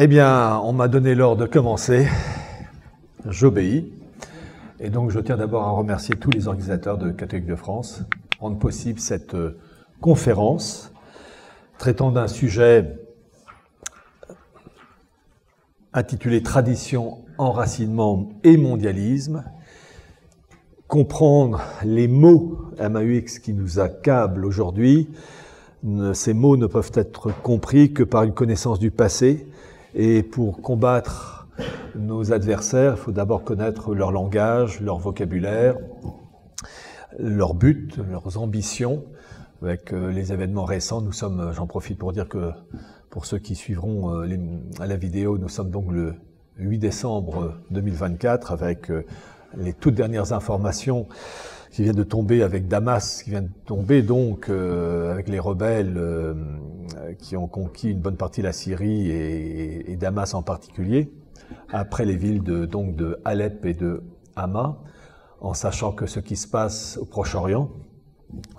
Eh bien, on m'a donné l'ordre de commencer. J'obéis. Et donc, je tiens d'abord à remercier tous les organisateurs de Catholiques de France pour rendre possible cette conférence traitant d'un sujet intitulé « Tradition, enracinement et mondialisme ». Comprendre les mots MAUX qui nous accablent aujourd'hui. Ces mots ne peuvent être compris que par une connaissance du passé. Et pour combattre nos adversaires, il faut d'abord connaître leur langage, leur vocabulaire, leurs buts, leurs ambitions. Avec les événements récents, nous sommes, j'en profite pour dire que pour ceux qui suivront à la vidéo, nous sommes donc le 8 décembre 2024 avec les toutes dernières informations qui viennent de tomber avec Damas, qui vient de tomber donc avec les rebelles qui ont conquis une bonne partie de la Syrie et Damas en particulier, après les villes de Alep et de Hama, en sachant que ce qui se passe au Proche-Orient,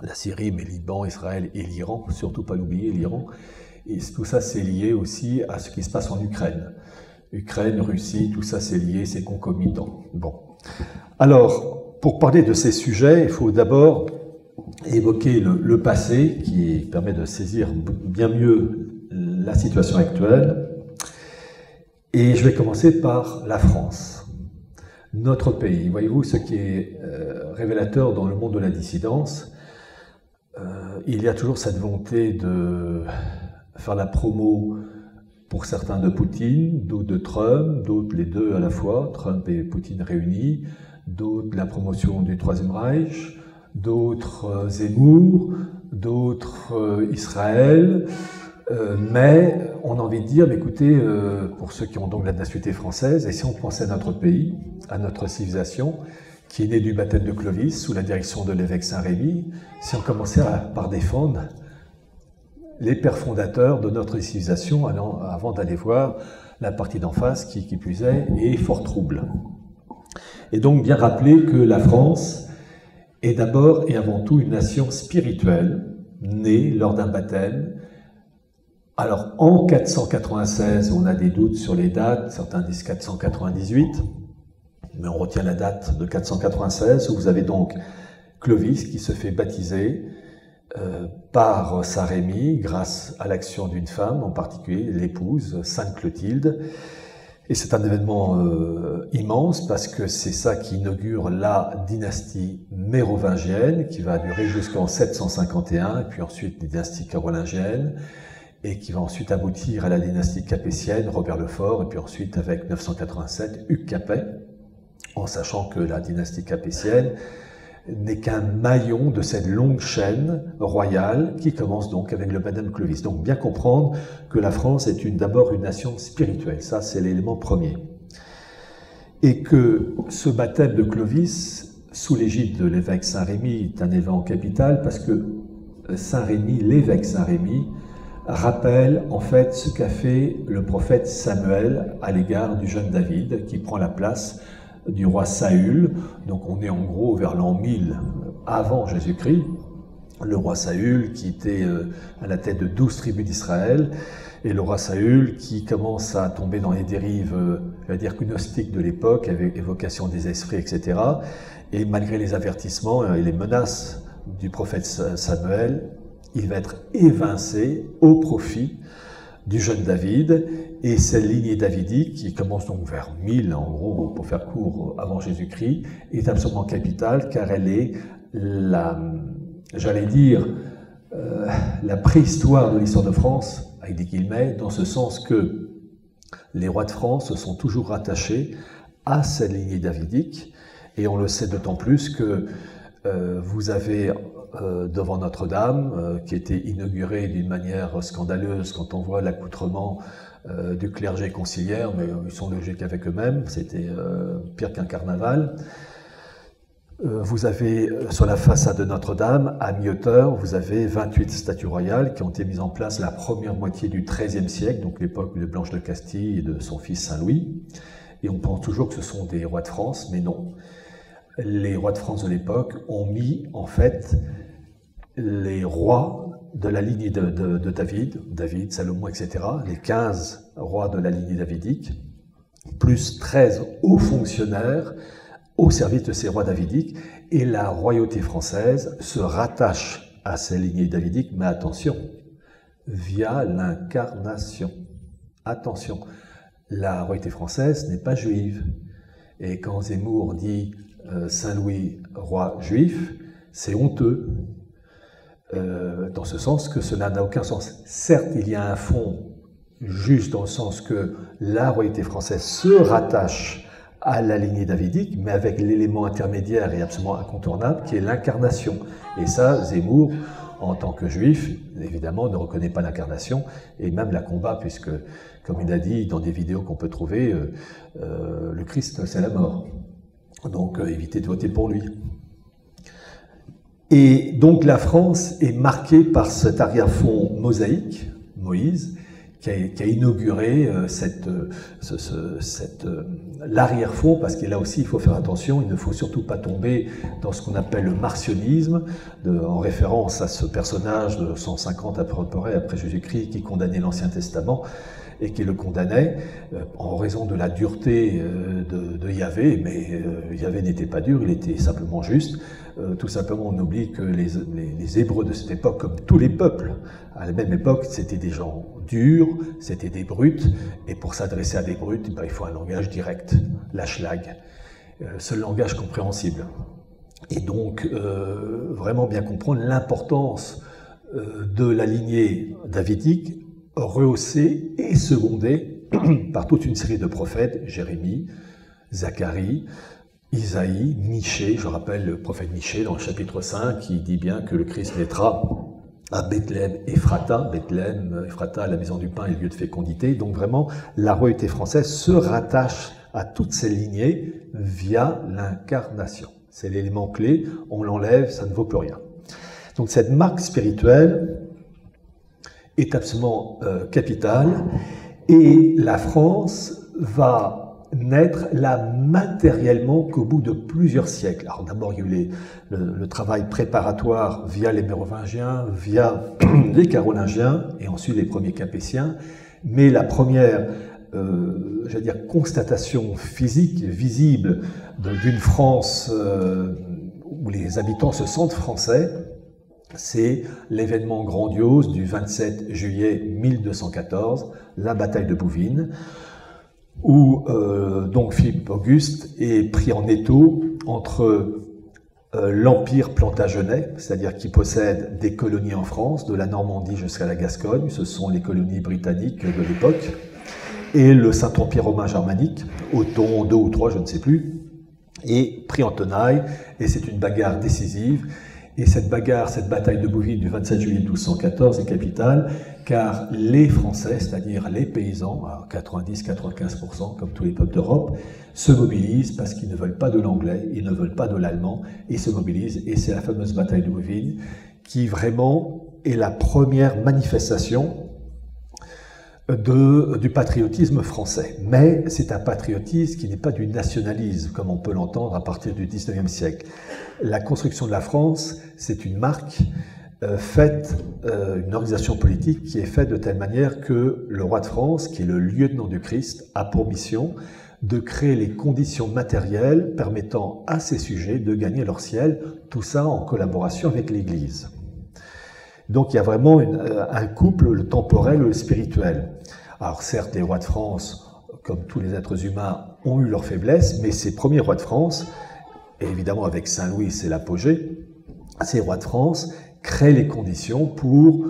la Syrie, mais Liban, Israël et l'Iran, surtout pas l'oublier, l'Iran, et tout ça c'est lié aussi à ce qui se passe en Ukraine. Ukraine, Russie, tout ça c'est lié, c'est concomitant. Bon. Alors, pour parler de ces sujets, il faut d'abord évoquer le passé, qui permet de saisir bien mieux la situation actuelle. Et je vais commencer par la France, notre pays. Voyez-vous, ce qui est révélateur dans le monde de la dissidence, il y a toujours cette volonté de faire la promo pour certains de Poutine, d'autres de Trump, d'autres les deux à la fois, Trump et Poutine réunis, d'autres la promotion du Troisième Reich, d'autres Zemmour, d'autres Israël, mais on a envie de dire, mais écoutez, pour ceux qui ont donc la nationalité française, et si on pensait à notre pays, à notre civilisation, qui est née du baptême de Clovis, sous la direction de l'évêque Saint-Rémy, si on commençait par défendre les pères fondateurs de notre civilisation avant d'aller voir la partie d'en face, qui plus est fort trouble. Et donc bien rappeler que la France est d'abord et avant tout une nation spirituelle, née lors d'un baptême. Alors en 496, on a des doutes sur les dates, certains disent 498, mais on retient la date de 496, où vous avez donc Clovis qui se fait baptiser par Saint-Rémy, grâce à l'action d'une femme, en particulier l'épouse, Sainte Clotilde. Et c'est un événement immense parce que c'est ça qui inaugure la dynastie mérovingienne qui va durer jusqu'en 751 et puis ensuite les dynasties carolingiennes et qui va ensuite aboutir à la dynastie capétienne, Robert le Fort, et puis ensuite avec 987, Hugues Capet, en sachant que la dynastie capétienne n'est qu'un maillon de cette longue chaîne royale qui commence donc avec le baptême de Clovis. Donc bien comprendre que la France est d'abord une nation spirituelle, ça c'est l'élément premier. Et que ce baptême de Clovis, sous l'égide de l'évêque Saint-Rémy, est un événement capital parce que Saint-Rémy, l'évêque Saint-Rémy, rappelle en fait ce qu'a fait le prophète Samuel à l'égard du jeune David qui prend la place du roi Saül. Donc on est en gros vers l'an 1000 avant Jésus-Christ, le roi Saül qui était à la tête de 12 tribus d'Israël, et le roi Saül qui commence à tomber dans les dérives, je vais dire gnostiques de l'époque, avec évocation des esprits, etc. Et malgré les avertissements et les menaces du prophète Samuel, il va être évincé au profit du jeune David, et cette lignée davidique, qui commence donc vers 1000, en gros, pour faire court, avant Jésus-Christ, est absolument capitale, car elle est j'allais dire, la préhistoire de l'histoire de France, avec des guillemets, dans ce sens que les rois de France sont toujours rattachés à cette lignée davidique, et on le sait d'autant plus que vous avez devant Notre-Dame, qui était inaugurée d'une manière scandaleuse quand on voit l'accoutrement du clergé conciliaire, mais ils sont logiques avec eux-mêmes, c'était pire qu'un carnaval. Vous avez sur la façade de Notre-Dame, à mi-hauteur, vous avez 28 statues royales qui ont été mises en place la première moitié du XIIIe siècle, donc l'époque de Blanche de Castille et de son fils Saint-Louis. Et on pense toujours que ce sont des rois de France, mais non. Les rois de France de l'époque ont mis, en fait, les rois de la lignée de David, Salomon, etc., les 15 rois de la lignée davidique, plus 13 hauts fonctionnaires au service de ces rois davidiques, et la royauté française se rattache à ces lignées davidiques, mais attention, via l'incarnation. Attention, la royauté française n'est pas juive. Et quand Zemmour dit Saint-Louis, roi juif, c'est honteux. Dans ce sens que cela n'a aucun sens. Certes, il y a un fond juste dans le sens que la royauté française se rattache à la lignée davidique, mais avec l'élément intermédiaire et absolument incontournable qui est l'incarnation. Et ça, Zemmour, en tant que juif, évidemment, ne reconnaît pas l'incarnation et même la combat, puisque, comme il a dit dans des vidéos qu'on peut trouver, le Christ, c'est la mort. Donc, évitez de voter pour lui. Et donc, la France est marquée par cet arrière-fond mosaïque, Moïse, qui a inauguré l'arrière-fond, parce que là aussi, il faut faire attention, il ne faut surtout pas tomber dans ce qu'on appelle le marcionisme, en référence à ce personnage de 150 à peu près après Jésus-Christ qui condamnait l'Ancien Testament et qui le condamnait en raison de la dureté de Yahvé, mais Yahvé n'était pas dur, il était simplement juste. Tout simplement, on oublie que les Hébreux de cette époque, comme tous les peuples, à la même époque, c'était des gens durs, c'était des brutes, et pour s'adresser à des brutes, il faut un langage direct, la schlag, seul langage compréhensible. Et donc, vraiment bien comprendre l'importance de la lignée davidique, rehaussée et secondée par toute une série de prophètes, Jérémie, Zacharie, Isaïe, Michée, je rappelle le prophète Michée dans le chapitre 5 qui dit bien que le Christ naîtra à Bethléem Ephrata, Bethléem Ephrata, la maison du pain et le lieu de fécondité. Donc vraiment, la royauté française se rattache à toutes ces lignées via l'incarnation. C'est l'élément clé, on l'enlève, ça ne vaut plus rien. Donc cette marque spirituelle est absolument capitale et la France va naître là matériellement qu'au bout de plusieurs siècles. Alors d'abord, il y a eu le travail préparatoire via les Mérovingiens, via les Carolingiens, et ensuite les premiers Capétiens, mais la première, constatation physique, visible d'une France où les habitants se sentent français, c'est l'événement grandiose du 27 juillet 1214, la bataille de Bouvines, où donc Philippe Auguste est pris en étau entre l'Empire plantagenet, c'est-à-dire qui possède des colonies en France, de la Normandie jusqu'à la Gascogne, ce sont les colonies britanniques de l'époque, et le Saint-Empire romain germanique, Othon 2 ou 3, je ne sais plus, est pris en tenaille, et c'est une bagarre décisive. Et cette bagarre, cette bataille de Bouvines du 27 juillet 1214 est capitale, car les Français, c'est-à-dire les paysans, à 90-95%, comme tous les peuples d'Europe, se mobilisent parce qu'ils ne veulent pas de l'anglais, ils ne veulent pas de l'allemand, ils se mobilisent, et c'est la fameuse bataille de Bouvines qui vraiment est la première manifestation du patriotisme français. Mais c'est un patriotisme qui n'est pas du nationalisme, comme on peut l'entendre à partir du XIXe siècle. La construction de la France, c'est une marque une organisation politique qui est faite de telle manière que le roi de France, qui est le lieutenant du Christ, a pour mission de créer les conditions matérielles permettant à ses sujets de gagner leur ciel, tout ça en collaboration avec l'Église. Donc il y a vraiment un couple, le temporel et le spirituel. Alors certes, les rois de France, comme tous les êtres humains, ont eu leurs faiblesses, mais ces premiers rois de France, et évidemment avec Saint-Louis c'est l'apogée, ces rois de France créent les conditions pour,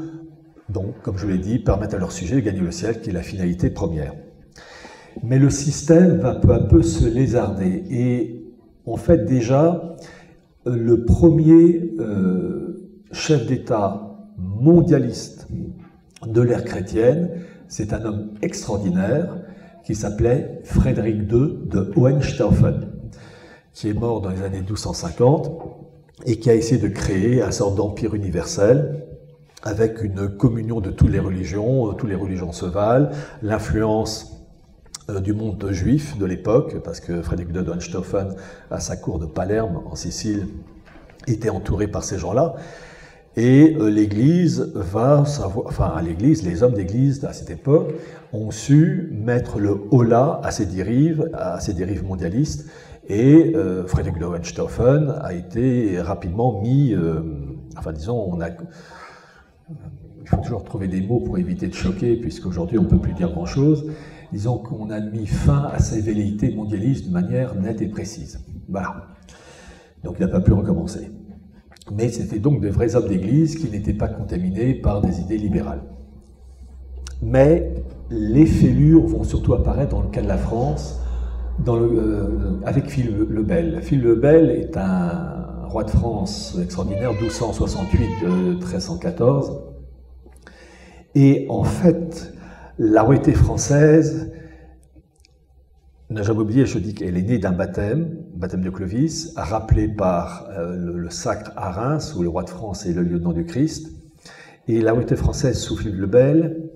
donc, comme je l'ai dit, permettre à leur sujet de gagner le ciel, qui est la finalité première. Mais le système va peu à peu se lézarder, et en fait déjà, le premier chef d'État mondialiste de l'ère chrétienne, c'est un homme extraordinaire qui s'appelait Frédéric II de Hohenstaufen, qui est mort dans les années 1250 et qui a essayé de créer une sorte d'empire universel avec une communion de toutes les religions se valent, l'influence du monde juif de l'époque, parce que Frédéric de Hohenstaufen, à sa cour de Palerme, en Sicile, était entouré par ces gens-là. Et l'Église va savoir, enfin à l'Église, les hommes d'Église à cette époque ont su mettre le holà à ces dérives mondialistes. Et Frédéric de Hohenstaufen a été rapidement mis, enfin disons, il faut toujours trouver des mots pour éviter de choquer, puisqu'aujourd'hui on ne peut plus dire grand-chose. Disons qu'on a mis fin à ces velléités mondialistes de manière nette et précise. Voilà. Donc il n'a pas pu recommencer. Mais c'était donc de vrais hommes d'Église qui n'étaient pas contaminés par des idées libérales. Mais les fêlures vont surtout apparaître dans le cas de la France, avec Philippe le Bel. Philippe le Bel est un roi de France extraordinaire, 1268-1314. Et en fait, la royauté française, n'a jamais oublié, je dis qu'elle est née d'un baptême de Clovis, rappelé par le sacre à Reims, où le roi de France est le lieutenant du Christ. Et la royauté française, sous Philippe le Bel,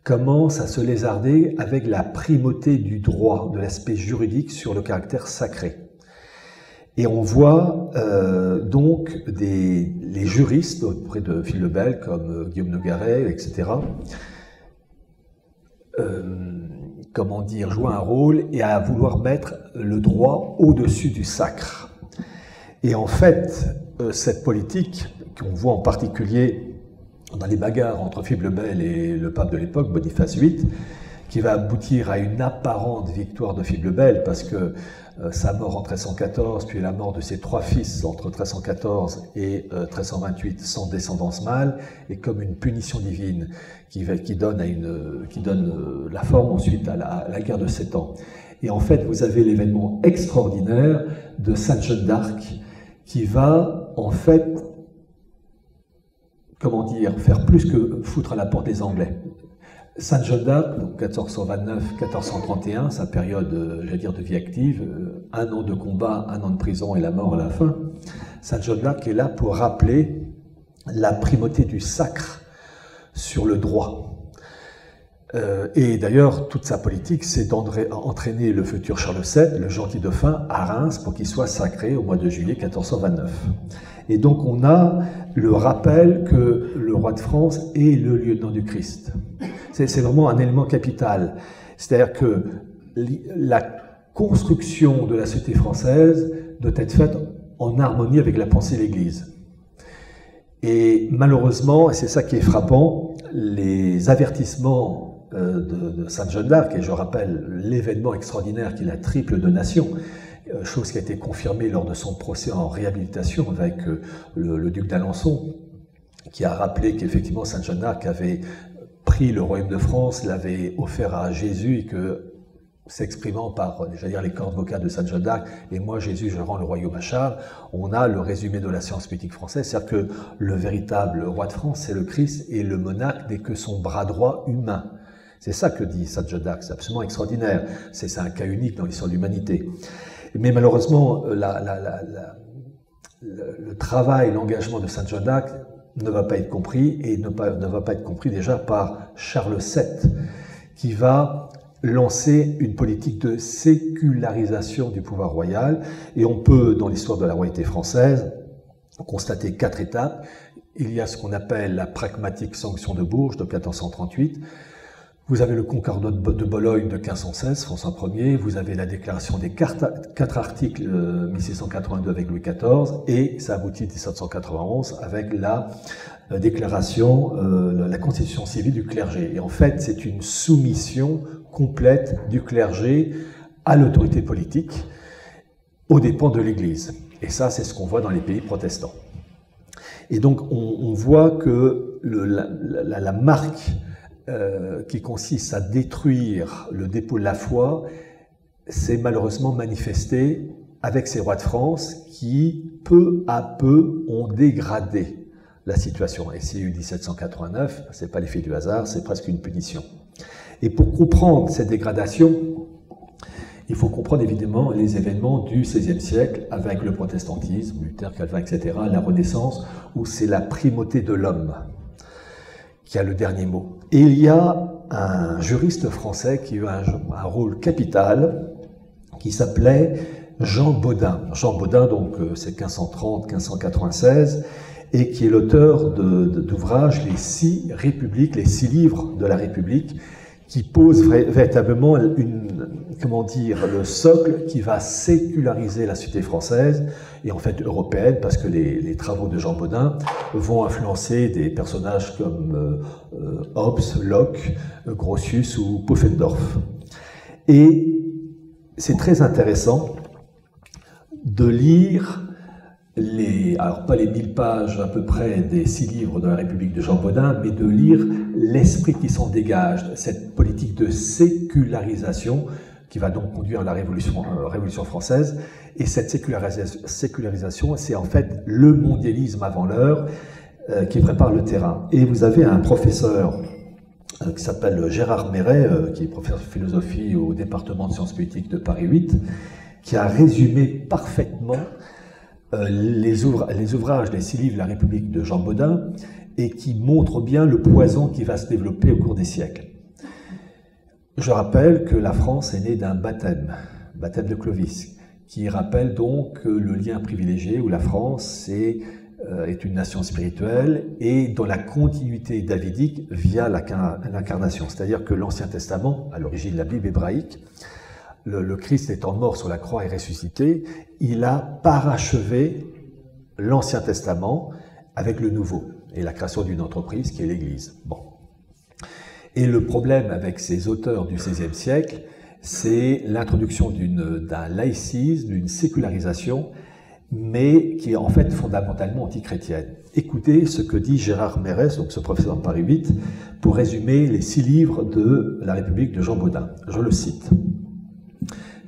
commence à se lézarder avec la primauté du droit, de l'aspect juridique sur le caractère sacré. Et on voit donc les juristes auprès de Philippe le Bel, comme Guillaume Nogaret, etc., comment dire, jouer un rôle et à vouloir mettre le droit au-dessus du sacre. Et en fait, cette politique, qu'on voit en particulier dans les bagarres entre Philippe le Bel et le pape de l'époque, Boniface VIII, qui va aboutir à une apparente victoire de Philippe le Bel, parce que sa mort en 1314, puis la mort de ses trois fils entre 1314 et 1328 sans descendance mâle, est comme une punition divine qui donne la forme ensuite à la guerre de 7 ans. Et en fait, vous avez l'événement extraordinaire de Sainte Jeanne d'Arc qui va, en fait, comment dire, faire plus que foutre à la porte des Anglais. Sainte Jeanne d'Arc, donc 1429-1431, sa période, j'allais dire, de vie active, 1 an de combat, 1 an de prison et la mort à la fin. Sainte Jeanne d'Arc est là pour rappeler la primauté du sacre sur le droit. Et d'ailleurs, toute sa politique, c'est d'entraîner le futur Charles VII, le gentil dauphin, à Reims pour qu'il soit sacré au mois de juillet 1429. Et donc on a le rappel que le roi de France est le lieutenant du Christ. C'est vraiment un élément capital. C'est-à-dire que la construction de la société française doit être faite en harmonie avec la pensée de l'Église. Et malheureusement, et c'est ça qui est frappant, les avertissements de Sainte Jeanne d'Arc, et je rappelle l'événement extraordinaire qui est la triple donation, chose qui a été confirmée lors de son procès en réhabilitation avec le duc d'Alençon, qui a rappelé qu'effectivement Sainte Jeanne d'Arc avait pris le royaume de France, l'avait offert à Jésus et que, s'exprimant par, j'allais dire, les cordes vocales de Sainte Jeanne d'Arc, et moi Jésus je rends le royaume à Charles, on a le résumé de la science politique française, c'est-à-dire que le véritable roi de France c'est le Christ et le monarque n'est que son bras droit humain. C'est ça que dit Sainte Jeanne d'Arc, c'est absolument extraordinaire, c'est un cas unique dans l'histoire de l'humanité. Mais malheureusement, le travail, l'engagement de Sainte Jeanne d'Arc ne va pas être compris, et ne va pas être compris déjà par Charles VII, qui va lancer une politique de sécularisation du pouvoir royal. Et on peut, dans l'histoire de la royauté française, constater 4 étapes. Il y a ce qu'on appelle la pragmatique sanction de Bourges de 1438. Vous avez le Concordat de Bologne de 1516, François Ier, vous avez la déclaration des 4 articles 1682 avec Louis XIV, et ça aboutit en 1791 avec la déclaration, la constitution civile du clergé. Et en fait, c'est une soumission complète du clergé à l'autorité politique, aux dépens de l'Église. Et ça, c'est ce qu'on voit dans les pays protestants. Et donc, on voit que la marque qui consiste à détruire le dépôt de la foi, s'est malheureusement manifesté avec ces rois de France qui, peu à peu, ont dégradé la situation. Et c'est 1789, c'est pas l'effet du hasard, c'est presque une punition. Et pour comprendre cette dégradation, il faut comprendre évidemment les événements du XVIe siècle avec le protestantisme, Luther, Calvin, etc., la Renaissance, où c'est la primauté de l'homme qui a le dernier mot. Et il y a un juriste français qui a eu un rôle capital, qui s'appelait Jean Bodin. Jean Bodin, donc, c'est 1530-1596, et qui est l'auteur d'ouvrages, les 6 républiques, les 6 livres de la République, qui posent véritablement le socle qui va séculariser la société française, et en fait européenne, parce que les travaux de Jean Bodin vont influencer des personnages comme Hobbes, Locke, Grotius ou Pufendorf. Et c'est très intéressant de lire alors pas les 1000 pages à peu près des 6 livres de la République de Jean Bodin, mais de lire l'esprit qui s'en dégage, cette politique de sécularisation qui va donc conduire à la Révolution française. Et cette sécularisation, c'est en fait le mondialisme avant l'heure qui prépare le terrain. Et vous avez un professeur qui s'appelle Gérard Méret, qui est professeur de philosophie au département de sciences politiques de Paris 8, qui a résumé parfaitement les ouvrages, les 6 livres de la République de Jean Bodin, et qui montrent bien le poison qui va se développer au cours des siècles. Je rappelle que la France est née d'un baptême de Clovis, qui rappelle donc le lien privilégié où la France est une nation spirituelle et dans la continuité davidique via l'incarnation. C'est-à-dire que l'Ancien Testament, à l'origine de la Bible hébraïque, le Christ étant mort sur la croix et ressuscité, il a parachevé l'Ancien Testament avec le Nouveau et la création d'une entreprise qui est l'Église. Bon. Et le problème avec ces auteurs du XVIe siècle, c'est l'introduction d'un laïcisme, d'une sécularisation, mais qui est en fait fondamentalement antichrétienne. Écoutez ce que dit Gérard Mérès, donc ce professeur de Paris 8, pour résumer les 6 livres de la République de Jean Bodin. Je le cite.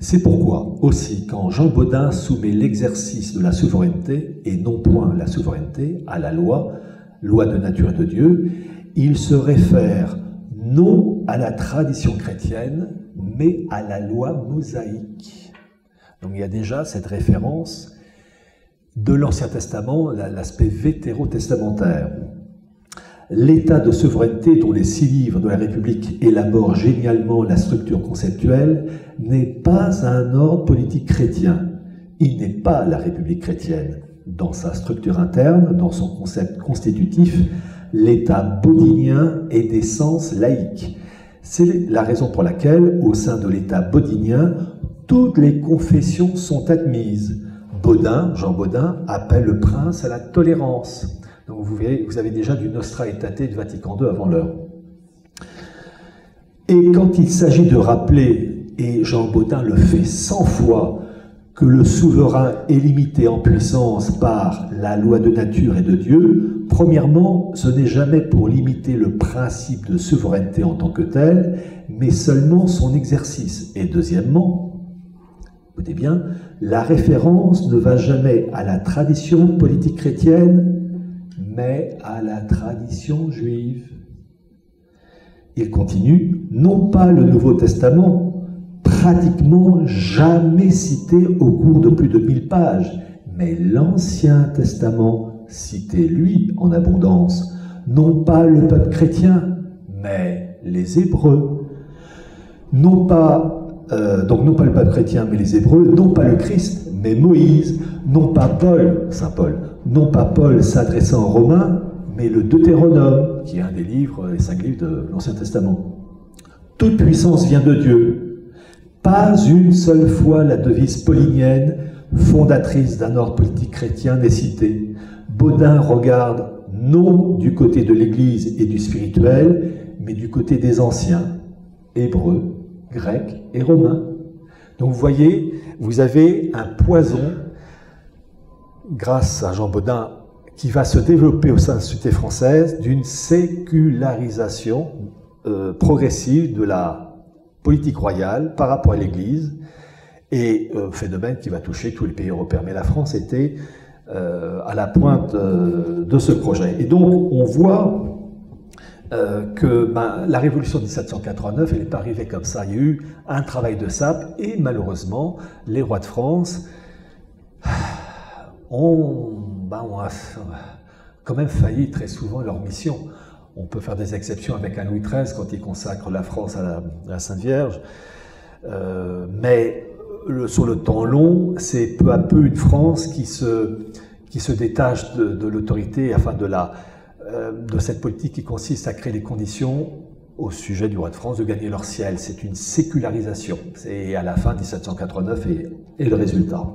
C'est pourquoi, aussi, quand Jean Bodin soumet l'exercice de la souveraineté, et non point la souveraineté, à la loi de nature et de Dieu, il se réfère non à la tradition chrétienne, mais à la loi mosaïque. Donc il y a déjà cette référence de l'Ancien Testament, l'aspect vétérotestamentaire. L'état de souveraineté dont les 6 livres de la République élaborent génialement la structure conceptuelle n'est pas un ordre politique chrétien. Il n'est pas la République chrétienne. Dans sa structure interne, dans son concept constitutif, l'état bodinien est d'essence laïque. C'est la raison pour laquelle, au sein de l'état bodinien, toutes les confessions sont admises. Jean Bodin, appelle le prince à la tolérance. Donc vous avez déjà du Nostra Aetate de Vatican II avant l'heure. Et quand il s'agit de rappeler, et Jean Bodin le fait 100 fois, que le souverain est limité en puissance par la loi de nature et de Dieu, premièrement, ce n'est jamais pour limiter le principe de souveraineté en tant que tel, mais seulement son exercice. Et deuxièmement, écoutez bien, la référence ne va jamais à la tradition politique chrétienne, mais à la tradition juive. Il continue, non pas le Nouveau Testament, pratiquement jamais cité au cours de plus de 1000 pages, mais l'Ancien Testament, cité lui en abondance, non pas le peuple chrétien, mais les Hébreux, non pas le peuple chrétien, mais les Hébreux, non pas le Christ, mais Moïse, non pas Paul, Saint Paul, non pas Paul s'adressant aux Romains, mais le Deutéronome, qui est un des livres, les 5 livres de l'Ancien Testament. Toute puissance vient de Dieu. Pas une seule fois la devise paulinienne, fondatrice d'un ordre politique chrétien, n'est citée. Bodin regarde non du côté de l'Église et du spirituel, mais du côté des anciens, hébreux, grecs et romains. Donc vous voyez, vous avez un poison, grâce à Jean Bodin, qui va se développer au sein de la société française d'une sécularisation progressive de la politique royale par rapport à l'Église, et phénomène qui va toucher tous les pays européens. Mais la France était à la pointe de ce projet. Et donc, on voit que la Révolution de 1789, elle n'est pas arrivée comme ça. Il y a eu un travail de sape, et malheureusement, les rois de France ont quand même failli très souvent leur mission. On peut faire des exceptions avec un Louis XIII quand il consacre la France à la Sainte Vierge. Mais sur le temps long, c'est peu à peu une France qui se détache de l'autorité, enfin de cette politique qui consiste à créer les conditions au sujet du roi de France de gagner leur ciel. C'est une sécularisation. C'est à la fin 1789 et le résultat.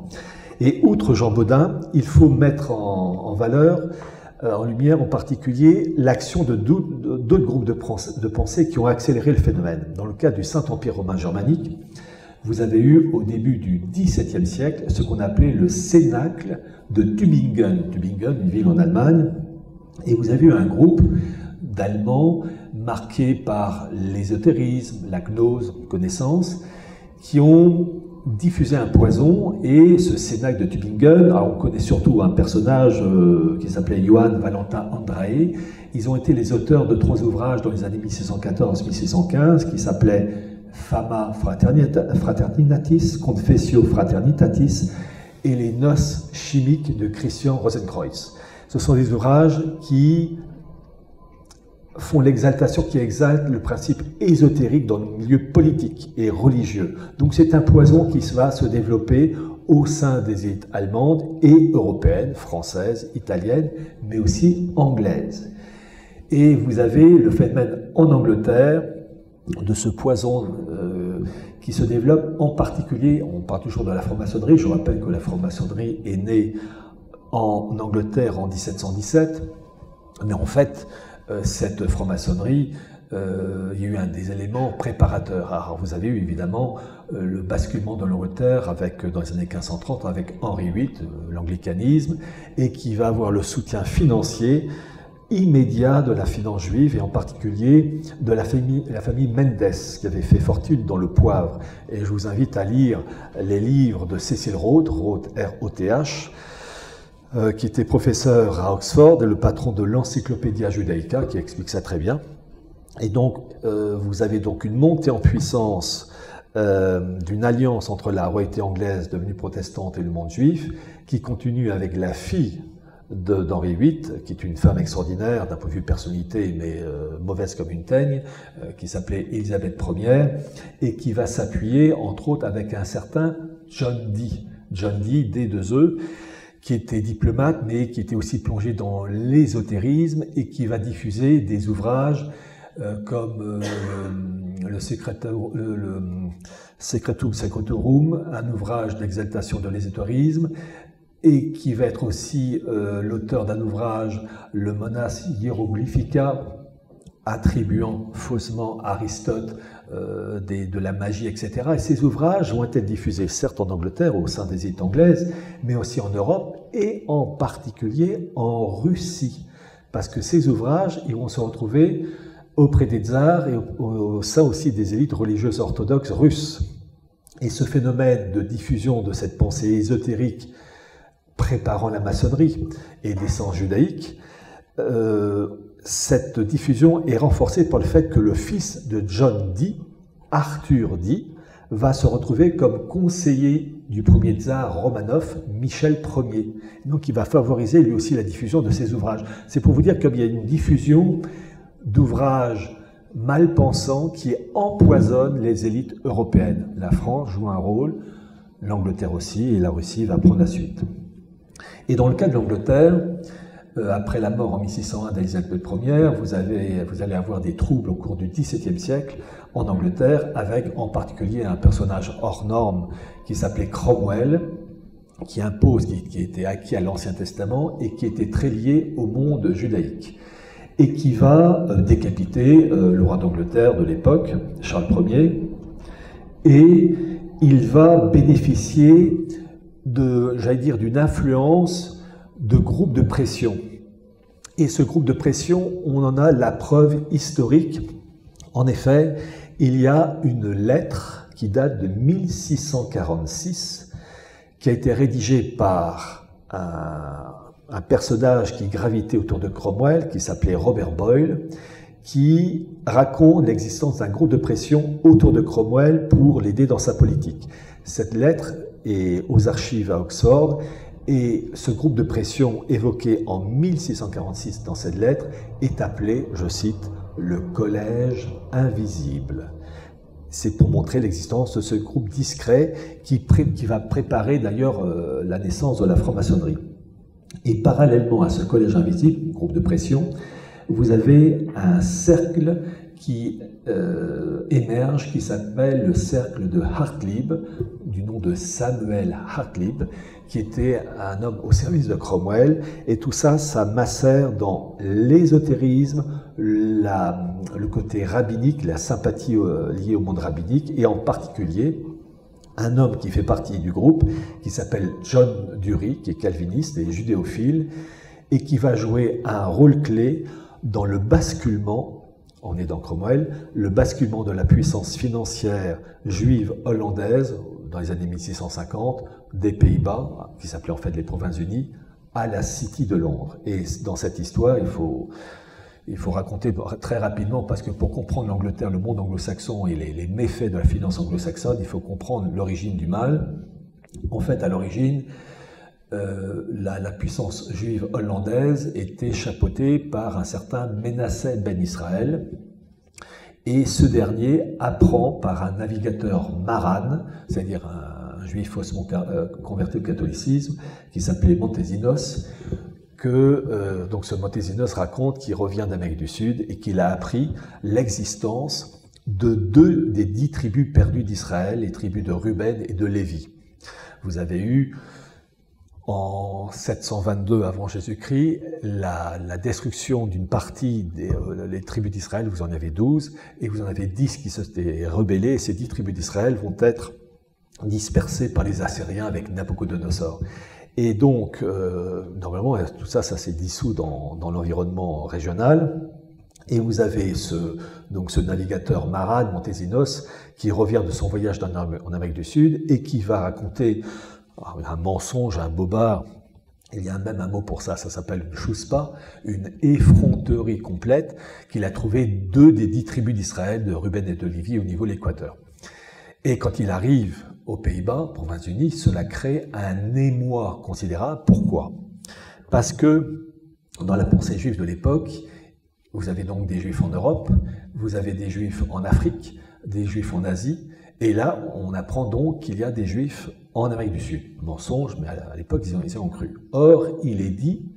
Et outre Jean Bodin, il faut mettre en valeur, en lumière en particulier, l'action de d'autres groupes de pensée qui ont accéléré le phénomène. Dans le cas du Saint-Empire romain germanique, vous avez eu au début du XVIIe siècle ce qu'on appelait le Cénacle de Tübingen. Tübingen, une ville en Allemagne. Et vous avez eu un groupe d'Allemands marqués par l'ésotérisme, la gnose, connaissance, qui ont diffusé un poison. Et ce Cénacle de Tübingen, alors on connaît surtout un personnage qui s'appelait Johann Valentin Andrae. Ils ont été les auteurs de 3 ouvrages dans les années 1614-1615 qui s'appelaient Fama Fraternitatis, Confessio Fraternitatis et les noces chimiques de Christian Rosenkreuz. Ce sont des ouvrages qui font l'exaltation, qui exaltent le principe ésotérique dans le milieu politique et religieux. Donc c'est un poison qui va se développer au sein des élites allemandes et européennes, françaises, italiennes, mais aussi anglaises. Et vous avez le phénomène en Angleterre de ce poison qui se développe, en particulier, on parle toujours de la franc-maçonnerie, je vous rappelle que la franc-maçonnerie est née en Angleterre en 1717, mais en fait, cette franc-maçonnerie, il y a eu un des éléments préparateurs. Alors vous avez eu évidemment le basculement de l'Angleterre dans les années 1530 avec Henri VIII, l'anglicanisme, et qui va avoir le soutien financier immédiat de la finance juive et en particulier de la famille Mendes qui avait fait fortune dans le poivre. Et je vous invite à lire les livres de Cecil Rhodes, R-O-T-H, qui était professeur à Oxford et le patron de l'Encyclopædia Judaica, qui explique ça très bien. Et donc, vous avez donc une montée en puissance d'une alliance entre la royauté anglaise devenue protestante et le monde juif, qui continue avec la fille d'Henri VIII, qui est une femme extraordinaire d'un point de vue personnalité, mais mauvaise comme une teigne, qui s'appelait Élisabeth Ier, et qui va s'appuyer, entre autres, avec un certain John Dee. John Dee, D2E, qui était diplomate, mais qui était aussi plongé dans l'ésotérisme et qui va diffuser des ouvrages comme le Secretum Secretorum, un ouvrage d'exaltation de l'ésotérisme, et qui va être aussi l'auteur d'un ouvrage, le Monas Hieroglyphica, attribuant faussement à Aristote de la magie, etc. Et ces ouvrages vont être diffusés, certes en Angleterre, au sein des élites anglaises, mais aussi en Europe, et en particulier en Russie. Parce que ces ouvrages, ils vont se retrouver auprès des tsars et au sein aussi des élites religieuses orthodoxes russes. Et ce phénomène de diffusion de cette pensée ésotérique préparant la maçonnerie et l'essence judaïque, cette diffusion est renforcée par le fait que le fils de John Dee, Arthur Dee, va se retrouver comme conseiller du premier tsar Romanov, Michel Ier. Donc il va favoriser lui aussi la diffusion de ses ouvrages. C'est pour vous dire qu'il y a une diffusion d'ouvrages mal pensants qui empoisonnent les élites européennes. La France joue un rôle, l'Angleterre aussi, et la Russie va prendre la suite. Et dans le cas de l'Angleterre, après la mort en 1601 d'Élisabeth Ier, vous allez avoir des troubles au cours du XVIIe siècle en Angleterre, avec en particulier un personnage hors norme qui s'appelait Cromwell, qui était acquis à l'Ancien Testament et qui était très lié au monde judaïque, et qui va décapiter le roi d'Angleterre de l'époque, Charles Ier, et il va bénéficier d'une influence de groupes de pression. Et ce groupe de pression, on en a la preuve historique. En effet, il y a une lettre qui date de 1646, qui a été rédigée par un personnage qui gravitait autour de Cromwell, qui s'appelait Robert Boyle, qui raconte l'existence d'un groupe de pression autour de Cromwell pour l'aider dans sa politique. Cette lettre est aux archives à Oxford Et ce groupe de pression évoqué en 1646 dans cette lettre est appelé, je cite, le Collège invisible. C'est pour montrer l'existence de ce groupe discret qui va préparer d'ailleurs la naissance de la franc-maçonnerie. Et parallèlement à ce Collège invisible, groupe de pression, vous avez un cercle qui émerge, qui s'appelle le cercle de Hartlib, du nom de Samuel Hartlib, qui était un homme au service de Cromwell, et tout ça, ça macère dans l'ésotérisme, le côté rabbinique, la sympathie liée au monde rabbinique, et en particulier un homme qui fait partie du groupe, qui s'appelle John Dury, qui est calviniste et judéophile, et qui va jouer un rôle clé dans le basculement, on est dans Cromwell, le basculement de la puissance financière juive hollandaise dans les années 1650 des Pays-Bas, qui s'appelait en fait les Provinces-Unies, à la City de Londres. Et dans cette histoire, il faut raconter très rapidement, parce que pour comprendre l'Angleterre, le monde anglo-saxon et les méfaits de la finance anglo-saxonne, il faut comprendre l'origine du mal. En fait, à l'origine, la puissance juive hollandaise était chapeautée par un certain Menasseh ben Israël, et ce dernier apprend par un navigateur Maran, c'est-à-dire un juif faussement converti au catholicisme, qui s'appelait Montesinos, que donc ce Montesinos raconte qu'il revient d'Amérique du Sud et qu'il a appris l'existence de 2 des 10 tribus perdues d'Israël, les tribus de Ruben et de Lévi. Vous avez eu en 722 avant Jésus-Christ la destruction d'une partie des tribus d'Israël. Vous en avez 12, et vous en avez 10 qui se sont rebellés, et ces 10 tribus d'Israël vont être dispersées par les Assyriens avec Nabucodonosor. Et donc, normalement, tout ça, ça s'est dissous dans l'environnement régional. Et vous avez ce navigateur Maran, Montesinos, qui revient de son voyage en Amérique du Sud et qui va raconter un mensonge, un bobard. Il y a même un mot pour ça, ça s'appelle une chuspa, une effronterie complète, qu'il a trouvé 2 des 10 tribus d'Israël, de Ruben et de Lévi, au niveau de l'Équateur. Et quand il arrive aux Pays-Bas, Provinces-Unies, cela crée un émoi considérable. Pourquoi? Parce que dans la pensée juive de l'époque, vous avez donc des juifs en Europe, vous avez des juifs en Afrique, des juifs en Asie, et là, on apprend donc qu'il y a des juifs en Amérique du Sud. Mensonge, mais à l'époque, ils y ont cru. Or, il est dit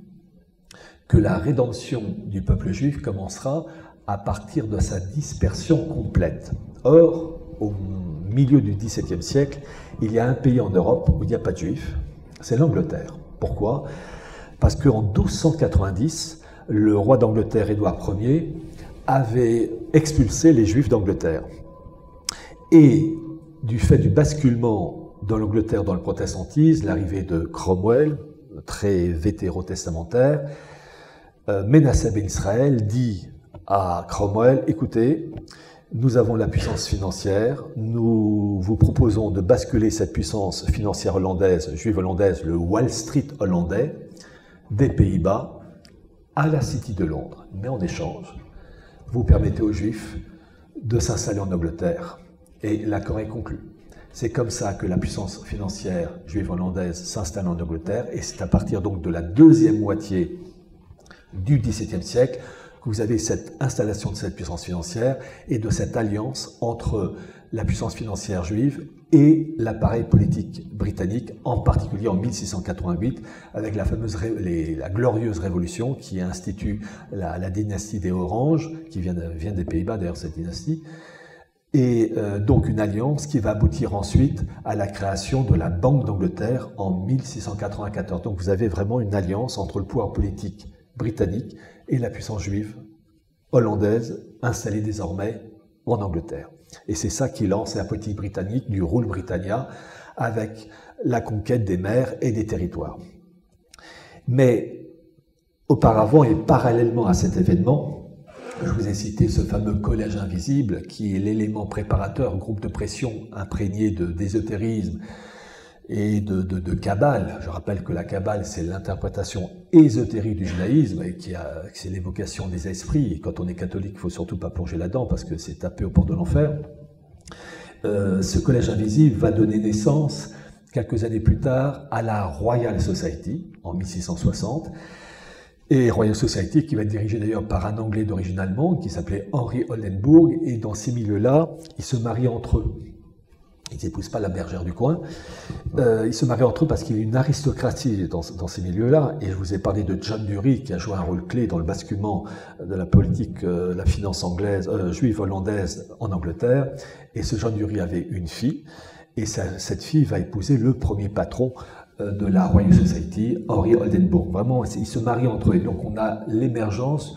que la rédemption du peuple juif commencera à partir de sa dispersion complète. Or, au milieu du XVIIe siècle, il y a un pays en Europe où il n'y a pas de juifs, c'est l'Angleterre. Pourquoi? Parce qu'en 1290, le roi d'Angleterre, Édouard Ier, avait expulsé les juifs d'Angleterre. Et du fait du basculement de l'Angleterre dans le protestantisme, l'arrivée de Cromwell, très vétéro-testamentaire, Menasseh ben Israël dit à Cromwell, écoutez, nous avons la puissance financière, nous vous proposons de basculer cette puissance financière hollandaise, juive hollandaise, le Wall Street hollandais, des Pays-Bas à la City de Londres. Mais en échange, vous permettez aux Juifs de s'installer en Angleterre. Et l'accord est conclu. C'est comme ça que la puissance financière juive hollandaise s'installe en Angleterre, et c'est à partir donc de la deuxième moitié du XVIIe siècle que vous avez cette installation de cette puissance financière et de cette alliance entre la puissance financière juive et l'appareil politique britannique, en particulier en 1688, avec la glorieuse révolution qui institue la dynastie des Oranges, qui vient des Pays-Bas d'ailleurs cette dynastie, et donc une alliance qui va aboutir ensuite à la création de la Banque d'Angleterre en 1694. Donc vous avez vraiment une alliance entre le pouvoir politique britannique et la puissance juive hollandaise installée désormais en Angleterre. Et c'est ça qui lance la politique britannique du Rule Britannia avec la conquête des mers et des territoires. Mais auparavant et parallèlement à cet événement, je vous ai cité ce fameux collège invisible qui est l'élément préparateur, groupe de pression imprégné d'ésotérisme et de Kabbale. Je rappelle que la Kabbale, c'est l'interprétation ésotérique du judaïsme et c'est l'évocation des esprits. Et quand on est catholique, il ne faut surtout pas plonger là-dedans parce que c'est taper aux portes de l'enfer. Ce collège invisible va donner naissance quelques années plus tard à la Royal Society, en 1660. Et Royal Society qui va être dirigée d'ailleurs par un Anglais d'origine allemande qui s'appelait Henry Oldenburg. Et dans ces milieux-là, ils se marient entre eux. Ils n'épousent pas la bergère du coin. Ils se marient entre eux parce qu'il y a une aristocratie dans ces milieux-là. Et je vous ai parlé de John Dury qui a joué un rôle clé dans le basculement de la politique, la finance anglaise, juive hollandaise en Angleterre. Et ce John Dury avait une fille. Et cette fille va épouser le premier patron de la Royal Society, Henry Oldenburg. Vraiment, ils se marient entre eux. Donc on a l'émergence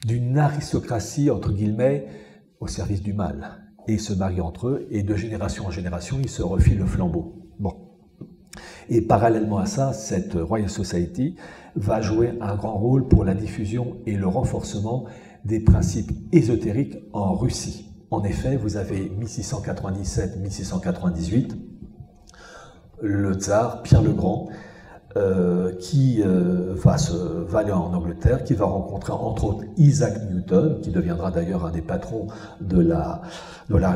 d'une aristocratie, entre guillemets, au service du mal. Et ils se marient entre eux, et de génération en génération, ils se refilent le flambeau. Bon. Et parallèlement à ça, cette Royal Society va jouer un grand rôle pour la diffusion et le renforcement des principes ésotériques en Russie. En effet, vous avez 1697-1698, le tsar Pierre le Grand, qui va aller en Angleterre, qui va rencontrer entre autres Isaac Newton, qui deviendra d'ailleurs un des patrons de la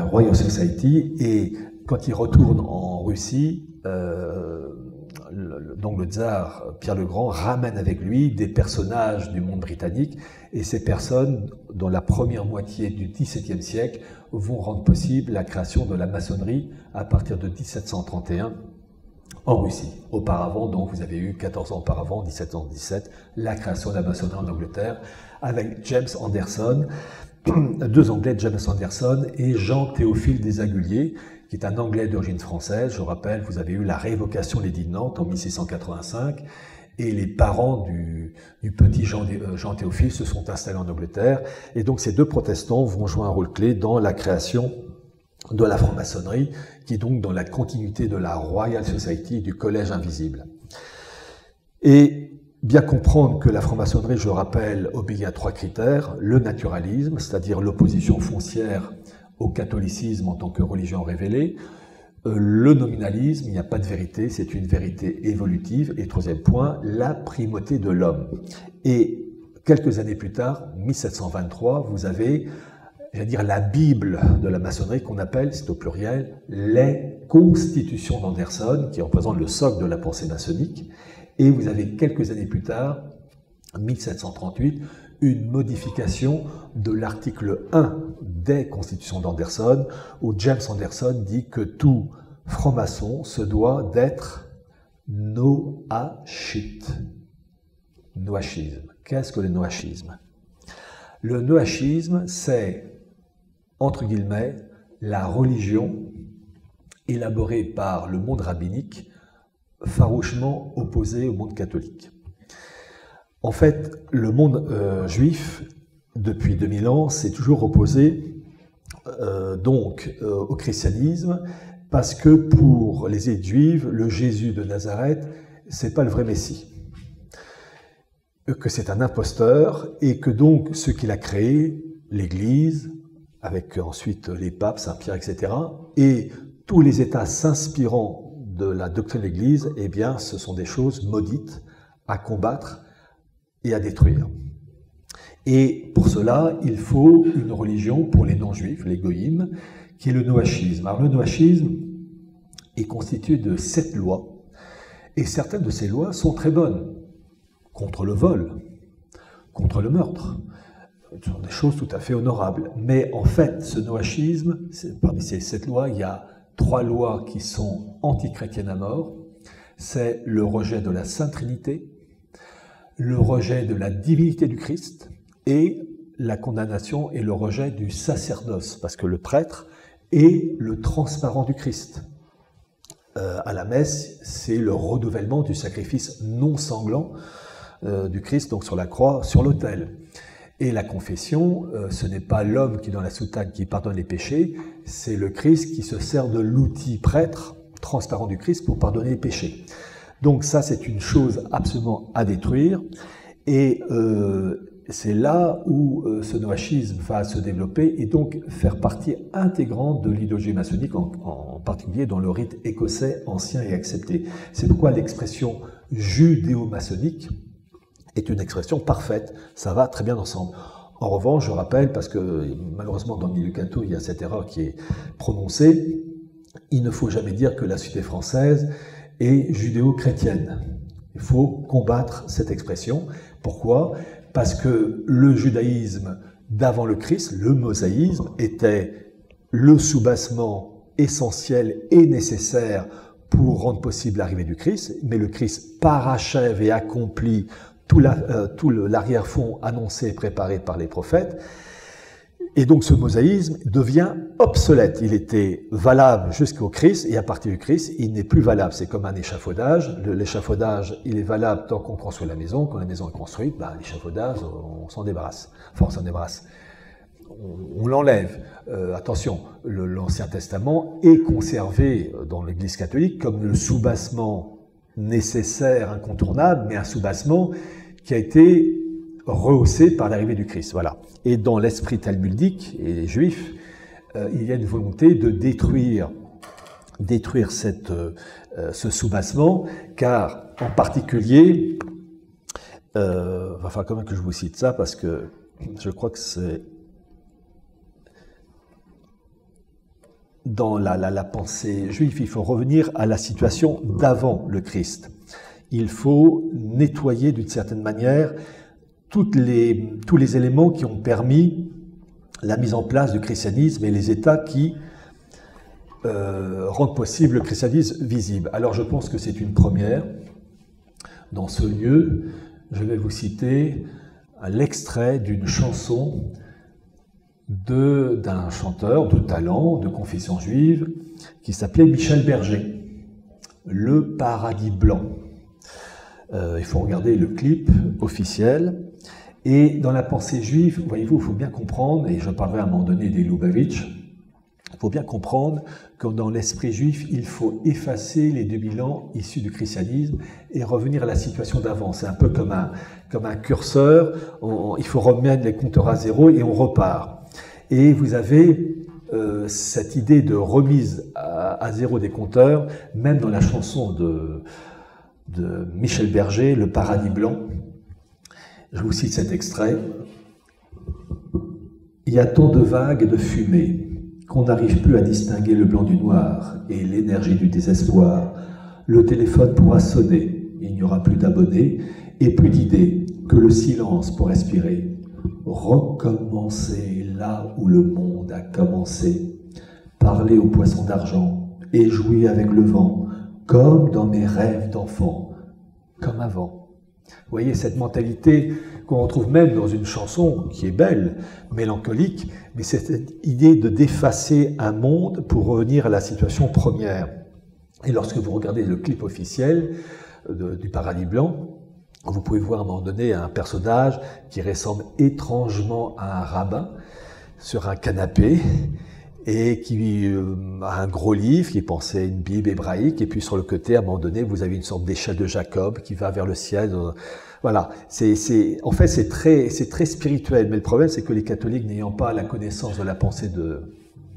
Royal Society. Et quand il retourne en Russie, donc le tsar Pierre le Grand ramène avec lui des personnages du monde britannique, et ces personnes, dans la première moitié du XVIIe siècle, vont rendre possible la création de la maçonnerie à partir de 1731 en Russie. Auparavant, donc, vous avez eu 14 ans auparavant, 1717, la création de la maçonnerie en Angleterre, avec James Anderson, deux Anglais, James Anderson et Jean Théophile des Aguliers, qui est un Anglais d'origine française. Je rappelle, vous avez eu la révocation de l'édit de Nantes en 1685, et les parents du petit Jean Théophile se sont installés en Angleterre, et donc ces deux protestants vont jouer un rôle clé dans la création de la franc-maçonnerie, qui est donc dans la continuité de la Royal Society, du Collège Invisible. Et bien comprendre que la franc-maçonnerie, je rappelle, obéit à trois critères: le naturalisme, c'est-à-dire l'opposition foncière au catholicisme en tant que religion révélée, le nominalisme, il n'y a pas de vérité, c'est une vérité évolutive, et troisième point, la primauté de l'homme. Et quelques années plus tard, 1723, vous avez, j'allais dire, la Bible de la maçonnerie qu'on appelle, c'est au pluriel, les Constitutions d'Anderson, qui représentent le socle de la pensée maçonnique. Et vous avez quelques années plus tard, 1738, une modification de l'article 1 des Constitutions d'Anderson, où James Anderson dit que tout franc-maçon se doit d'être noachite. Noachisme. Qu'est-ce que le noachisme? Le noachisme, c'est, entre guillemets, la religion élaborée par le monde rabbinique, farouchement opposé au monde catholique. En fait, le monde juif, depuis 2000 ans, s'est toujours opposé au christianisme, parce que pour les élites juives, le Jésus de Nazareth, c'est pas le vrai Messie. Que c'est un imposteur, et que donc ce qu'il a créé, l'Église, avec ensuite les papes, Saint-Pierre, etc., et tous les États s'inspirant de la doctrine de l'Église, eh bien, ce sont des choses maudites à combattre et à détruire. Et pour cela, il faut une religion pour les non-juifs, les goïms, qui est le noachisme. Alors le noachisme est constitué de 7 lois, et certaines de ces lois sont très bonnes, contre le vol, contre le meurtre. Ce sont des choses tout à fait honorables. Mais en fait, ce noachisme, parmi ces 7 lois, il y a 3 lois qui sont antichrétiennes à mort. C'est le rejet de la Sainte Trinité, le rejet de la divinité du Christ et la condamnation et le rejet du sacerdoce, parce que le prêtre est le transparent du Christ. À la messe, c'est le renouvellement du sacrifice non sanglant du Christ, donc sur la croix, sur l'autel. Et la confession, ce n'est pas l'homme qui est dans la soutane qui pardonne les péchés, c'est le Christ qui se sert de l'outil prêtre transparent du Christ pour pardonner les péchés. Donc ça, c'est une chose absolument à détruire, et c'est là où ce noachisme va se développer et donc faire partie intégrante de l'idéologie maçonnique, en particulier dans le rite écossais ancien et accepté. C'est pourquoi l'expression judéo-maçonnique est une expression parfaite, ça va très bien ensemble. En revanche, je rappelle, parce que malheureusement dans le milieu catho, il y a cette erreur qui est prononcée, il ne faut jamais dire que la société française est judéo-chrétienne. Il faut combattre cette expression. Pourquoi? Parce que le judaïsme d'avant le Christ, le mosaïsme, était le soubassement essentiel et nécessaire pour rendre possible l'arrivée du Christ, mais le Christ parachève et accomplit tout l'arrière-fond annoncé et préparé par les prophètes. Et donc ce mosaïsme devient obsolète. Il était valable jusqu'au Christ, et à partir du Christ, il n'est plus valable. C'est comme un échafaudage. L'échafaudage, il est valable tant qu'on construit la maison. Quand la maison est construite, l'échafaudage, on s'en débarrasse. Enfin, on s'en débarrasse. On l'enlève. Attention, l'Ancien Testament est conservé dans l'Église catholique comme le soubassement nécessaire, incontournable, mais un soubassement qui a été rehaussé par l'arrivée du Christ. Voilà. Et dans l'esprit talmudique et juif, il y a une volonté de détruire ce soubassement, car en particulier, enfin, comment que je vous cite ça, parce que je crois que c'est dans la pensée juive, il faut revenir à la situation d'avant le Christ. Il faut nettoyer d'une certaine manière tous les éléments qui ont permis la mise en place du christianisme et les états qui rendent possible le christianisme visible. Alors je pense que c'est une première. Dans ce lieu, je vais vous citer l'extrait d'une chanson d'un chanteur de talent, de confession juive, qui s'appelait Michel Berger, Le Paradis Blanc. Il faut regarder le clip officiel. Et dans la pensée juive, voyez-vous, il faut bien comprendre, et je parlerai à un moment donné des Lubavitch, il faut bien comprendre que dans l'esprit juif, il faut effacer les 2000 ans issus du christianisme et revenir à la situation d'avant. C'est un peu comme un curseur, il faut remettre les compteurs à zéro et on repart. Et vous avez cette idée de remise à zéro des compteurs, même dans la chanson de Michel Berger, Le Paradis Blanc. Je vous cite cet extrait. « Il y a tant de vagues et de fumée qu'on n'arrive plus à distinguer le blanc du noir et l'énergie du désespoir. Le téléphone pourra sonner, il n'y aura plus d'abonnés et plus d'idées que le silence pour respirer. Recommencer là où le monde a commencé. Parler aux poissons d'argent et jouer avec le vent, comme dans mes rêves d'enfant, comme avant. » Vous voyez cette mentalité qu'on retrouve même dans une chanson qui est belle, mélancolique, mais c'est cette idée de d'effacer un monde pour revenir à la situation première. Et lorsque vous regardez le clip officiel du Paradis Blanc, vous pouvez voir à un moment donné un personnage qui ressemble étrangement à un rabbin sur un canapé et qui a un gros livre qui pensait une Bible hébraïque, et puis sur le côté, à un moment donné, vous avez une sorte d'échelle de Jacob qui va vers le ciel. Voilà, en fait, c'est très spirituel, mais le problème, c'est que les catholiques, n'ayant pas la connaissance de la pensée de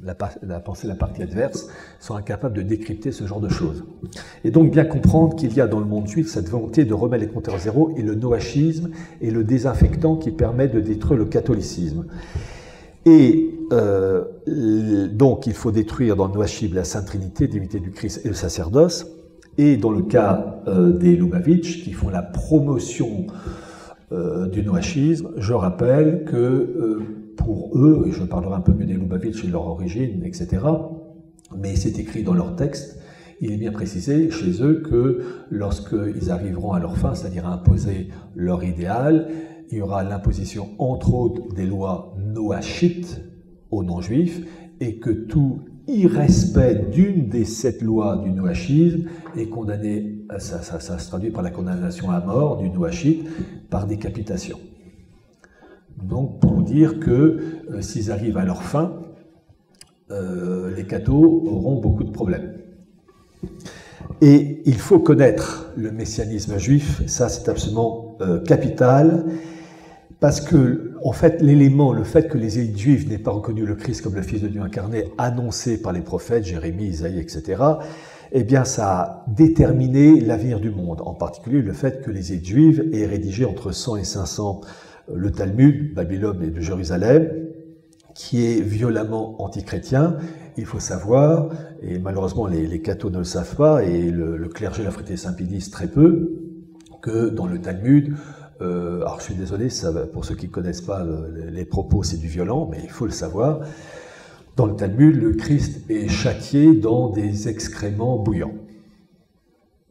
la partie adverse, sont incapables de décrypter ce genre de choses. Et donc, bien comprendre qu'il y a dans le monde juif cette volonté de remettre les compteurs à zéro, et le noachisme est le désinfectant qui permet de détruire le catholicisme. Et donc, il faut détruire dans le noachisme la Sainte Trinité, divinité du Christ et le sacerdoce. Et dans le cas des Lubavitch, qui font la promotion du noachisme, je rappelle que pour eux, et je parlerai un peu mieux des Lubavitch et de leur origine, etc., mais c'est écrit dans leur texte, il est bien précisé chez eux que lorsqu'ils arriveront à leur fin, c'est-à-dire à imposer leur idéal, il y aura l'imposition, entre autres, des lois noachites aux non-juifs, et que tout irrespect d'une des 7 lois du noachisme est condamné, ça se traduit par la condamnation à mort du noachite, par décapitation. Donc, pour dire que s'ils arrivent à leur fin, les cathos auront beaucoup de problèmes. Et il faut connaître le messianisme juif, ça c'est absolument capital, parce que, en fait, le fait que les élites juives n'aient pas reconnu le Christ comme le Fils de Dieu incarné, annoncé par les prophètes, Jérémie, Isaïe, etc., eh bien, ça a déterminé l'avenir du monde. En particulier, le fait que les élites juives aient rédigé entre 100 et 500 le Talmud, Babylone et de Jérusalem, qui est violemment antichrétien. Il faut savoir, et malheureusement les cathos ne le savent pas, et le clergé de la Fraternité Saint-Pédis très peu, que dans le Talmud, alors je suis désolé, pour ceux qui ne connaissent pas les propos, c'est du violent, mais il faut le savoir, dans le Talmud, le Christ est châtié dans des excréments bouillants.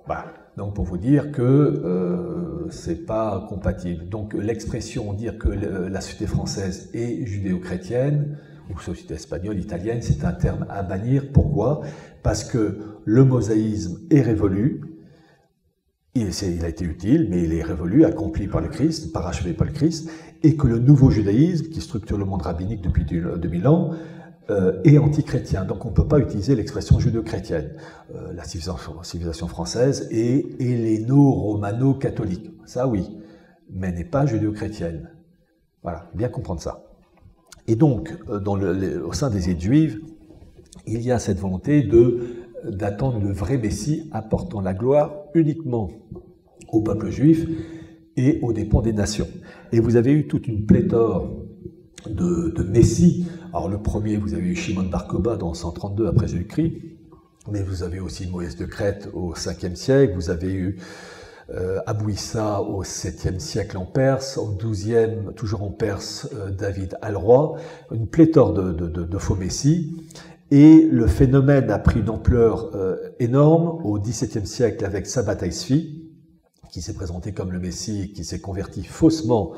Voilà. Donc pour vous dire que c'est pas compatible. Donc l'expression dire que la société française est judéo-chrétienne, ou société espagnole, italienne, c'est un terme à bannir. Pourquoi? Parce que le mosaïsme est révolu, il a été utile, mais il est révolu, accompli par le Christ, parachevé par le Christ, et que le nouveau judaïsme, qui structure le monde rabbinique depuis 2000 ans, est antichrétien. Donc on ne peut pas utiliser l'expression judéo-chrétienne. La civilisation française est helléno-romano-catholique. Ça oui, mais n'est pas judéo-chrétienne. Voilà, bien comprendre ça. Et donc, au sein des élites juives, il y a cette volonté d'attendre le vrai Messie apportant la gloire uniquement au peuple juif et aux dépens des nations. Et vous avez eu toute une pléthore de Messies. Alors le premier, vous avez eu Shimon Bar Kokhba dans 132 après Jésus-Christ, mais vous avez aussi Moïse de Crète au 5e siècle, vous avez eu Abou Issa au 7e siècle en Perse, au 12e, toujours en Perse, David Al-Roi, une pléthore de faux Messies. Et le phénomène a pris une ampleur énorme au XVIIe siècle avec Sabbatai Tzvi, qui s'est présenté comme le Messie, qui s'est converti faussement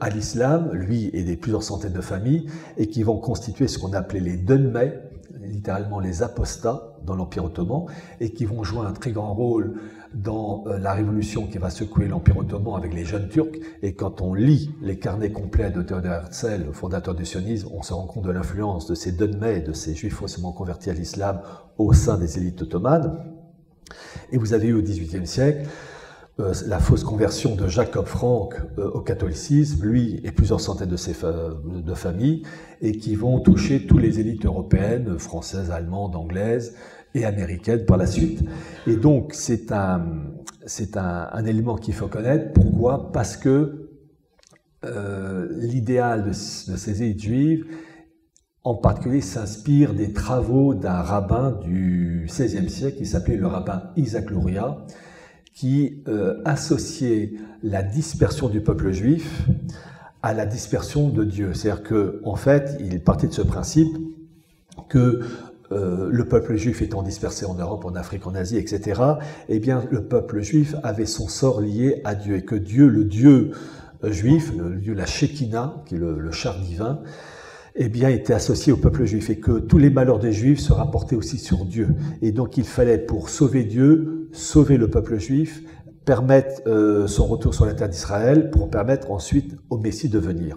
à l'islam, lui et des plusieurs centaines de familles, et qui vont constituer ce qu'on appelait les Dönmei, littéralement les apostats dans l'Empire ottoman, et qui vont jouer un très grand rôle dans la révolution qui va secouer l'Empire ottoman avec les jeunes Turcs. Et quand on lit les carnets complets de Theodor Herzl, le fondateur du sionisme, on se rend compte de l'influence de ces Dönmei, de ces juifs faussement convertis à l'islam au sein des élites ottomanes. Et vous avez eu au XVIIIe siècle la fausse conversion de Jacob Frank au catholicisme, lui et plusieurs centaines de familles, et qui vont toucher toutes les élites européennes, françaises, allemandes, anglaises et américaines par la suite. Et donc c'est un élément qu'il faut connaître. Pourquoi? Parce que l'idéal de ces élites juives, en particulier, s'inspire des travaux d'un rabbin du XVIe siècle qui s'appelait le rabbin Isaac Luria, qui associait la dispersion du peuple juif à la dispersion de Dieu. C'est-à-dire qu'en fait, il partait de ce principe que le peuple juif étant dispersé en Europe, en Afrique, en Asie, etc., eh bien, le peuple juif avait son sort lié à Dieu, et que Dieu, le Dieu juif, le Dieu, la Shekinah, qui est le char divin, eh bien, était associé au peuple juif, et que tous les malheurs des Juifs se rapportaient aussi sur Dieu. Et donc, il fallait, pour sauver Dieu, sauver le peuple juif, permettre son retour sur la terre d'Israël, pour permettre ensuite au Messie de venir.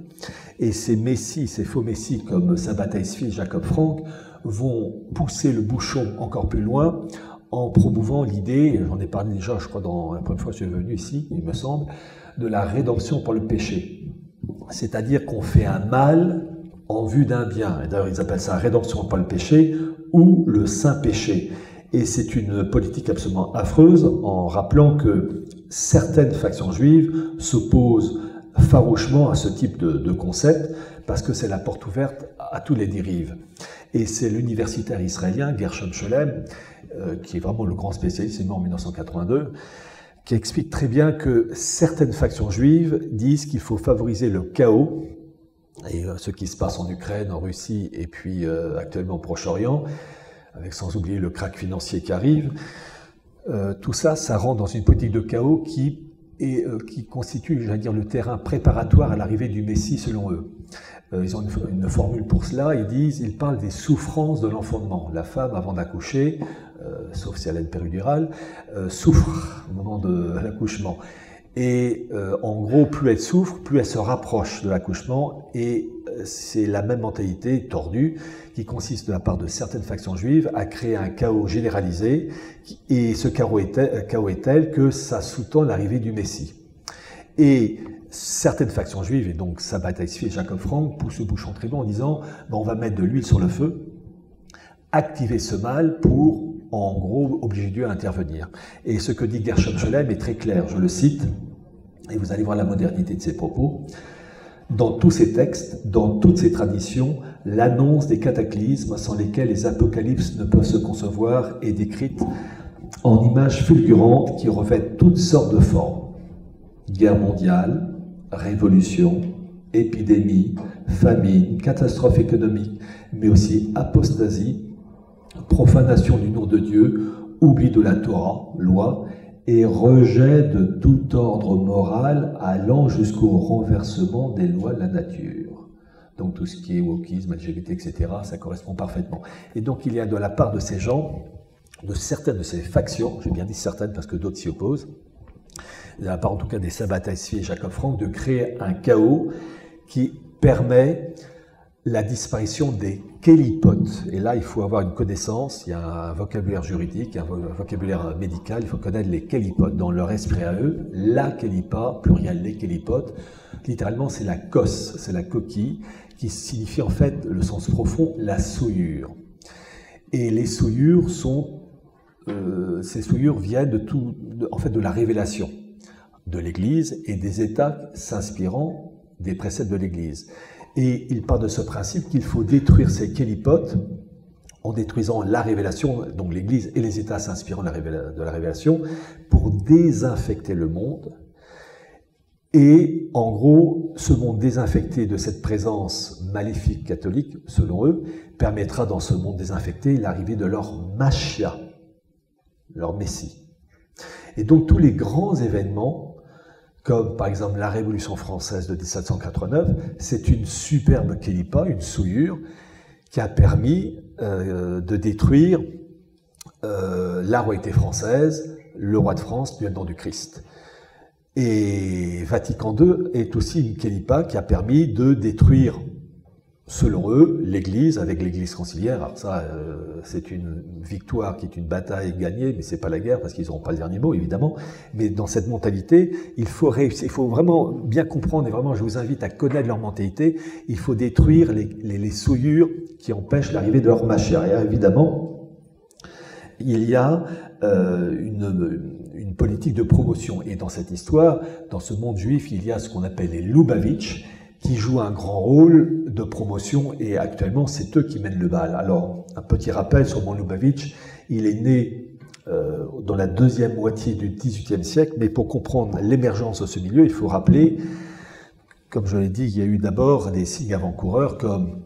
Et ces Messies, ces faux Messies, comme Sabbatai Tzvi, Jacob Frank, vont pousser le bouchon encore plus loin, en promouvant l'idée, j'en ai parlé déjà, je crois, dans la première fois que je suis venu ici, il me semble, de la rédemption par le péché. C'est-à-dire qu'on fait un mal en vue d'un bien. Et d'ailleurs, ils appellent ça rédemption par le péché ou le saint péché. Et c'est une politique absolument affreuse, en rappelant que certaines factions juives s'opposent farouchement à ce type de concept, parce que c'est la porte ouverte à tous les dérives. Et c'est l'universitaire israélien Gershom Scholem, qui est vraiment le grand spécialiste, il est mort en 1982, qui explique très bien que certaines factions juives disent qu'il faut favoriser le chaos, et ce qui se passe en Ukraine, en Russie, et puis actuellement au Proche-Orient, avec sans oublier le krach financier qui arrive, tout ça, ça rentre dans une politique de chaos qui constitue, j'allais dire, le terrain préparatoire à l'arrivée du Messie selon eux. Ils ont une formule pour cela, ils parlent des souffrances de l'enfantement. La femme, avant d'accoucher, sauf si elle a une péridurale, souffre au moment de l'accouchement. Et en gros, plus elle souffre, plus elle se rapproche de l'accouchement, et c'est la même mentalité tordue qui consiste de la part de certaines factions juives à créer un chaos généralisé, et ce chaos est tel que ça sous-tend l'arrivée du Messie. Et certaines factions juives, et donc Sabbatai Tzvi et Jacob Frank, poussent le bouchon très loin en disant on va mettre de l'huile sur le feu, activer ce mal pour, en gros, obliger Dieu à intervenir. Et ce que dit Gershom Scholem est très clair, je le cite, et vous allez voir la modernité de ses propos. dans tous ces textes, dans toutes ces traditions, l'annonce des cataclysmes sans lesquels les apocalypses ne peuvent se concevoir est décrite en images fulgurantes qui revêtent toutes sortes de formes. Guerre mondiale, révolution, épidémie, famine, catastrophe économique, mais aussi apostasie, profanation du nom de Dieu, oubli de la Torah, loi, et rejet de tout ordre moral allant jusqu'au renversement des lois de la nature. Donc tout ce qui est wokisme, LGBT, etc., ça correspond parfaitement. Et donc il y a de la part de ces gens, de certaines de ces factions, j'ai bien dit certaines parce que d'autres s'y opposent, de la part en tout cas des Sabbatai et Jacob Frank, de créer un chaos qui permet la disparition des kélipotes. Et là, il faut avoir une connaissance, il y a un vocabulaire juridique, un vocabulaire médical, il faut connaître les kélipotes dans leur esprit à eux. La kélipa, pluriel les kélipotes, littéralement c'est la cosse, c'est la coquille, qui signifie en fait, le sens profond, la souillure. Et les souillures sont, ces souillures viennent de la révélation de l'Église et des États s'inspirant des préceptes de l'Église. Et il part de ce principe qu'il faut détruire ces kélipotes en détruisant la révélation, donc l'Église et les États s'inspirant de la révélation, pour désinfecter le monde. Et en gros, ce monde désinfecté de cette présence maléfique catholique, selon eux, permettra dans ce monde désinfecté l'arrivée de leur Machia, leur Messie. Et donc tous les grands événements, comme par exemple la Révolution française de 1789, c'est une superbe kélipa, une souillure, qui a permis de détruire la royauté française, le roi de France, du nom du Christ. Et Vatican II est aussi une kélipa qui a permis de détruire, selon eux, l'Église avec l'Église conciliaire. Alors ça, c'est une victoire qui est une bataille gagnée, mais c'est pas la guerre parce qu'ils n'auront pas le dernier mot, évidemment. Mais dans cette mentalité, il faut réussir, il faut vraiment bien comprendre, et vraiment, je vous invite à connaître leur mentalité. Il faut détruire les souillures qui empêchent l'arrivée de leur Machia. Et évidemment, il y a une politique de promotion. Et dans cette histoire, dans ce monde juif, il y a ce qu'on appelle les Lubavitch, qui jouent un grand rôle de promotion, et actuellement, c'est eux qui mènent le bal. Alors, un petit rappel sur mon Lubavitch, il est né dans la deuxième moitié du XVIIIe siècle, mais pour comprendre l'émergence de ce milieu, il faut rappeler, comme je l'ai dit, il y a eu d'abord des signes avant-coureurs comme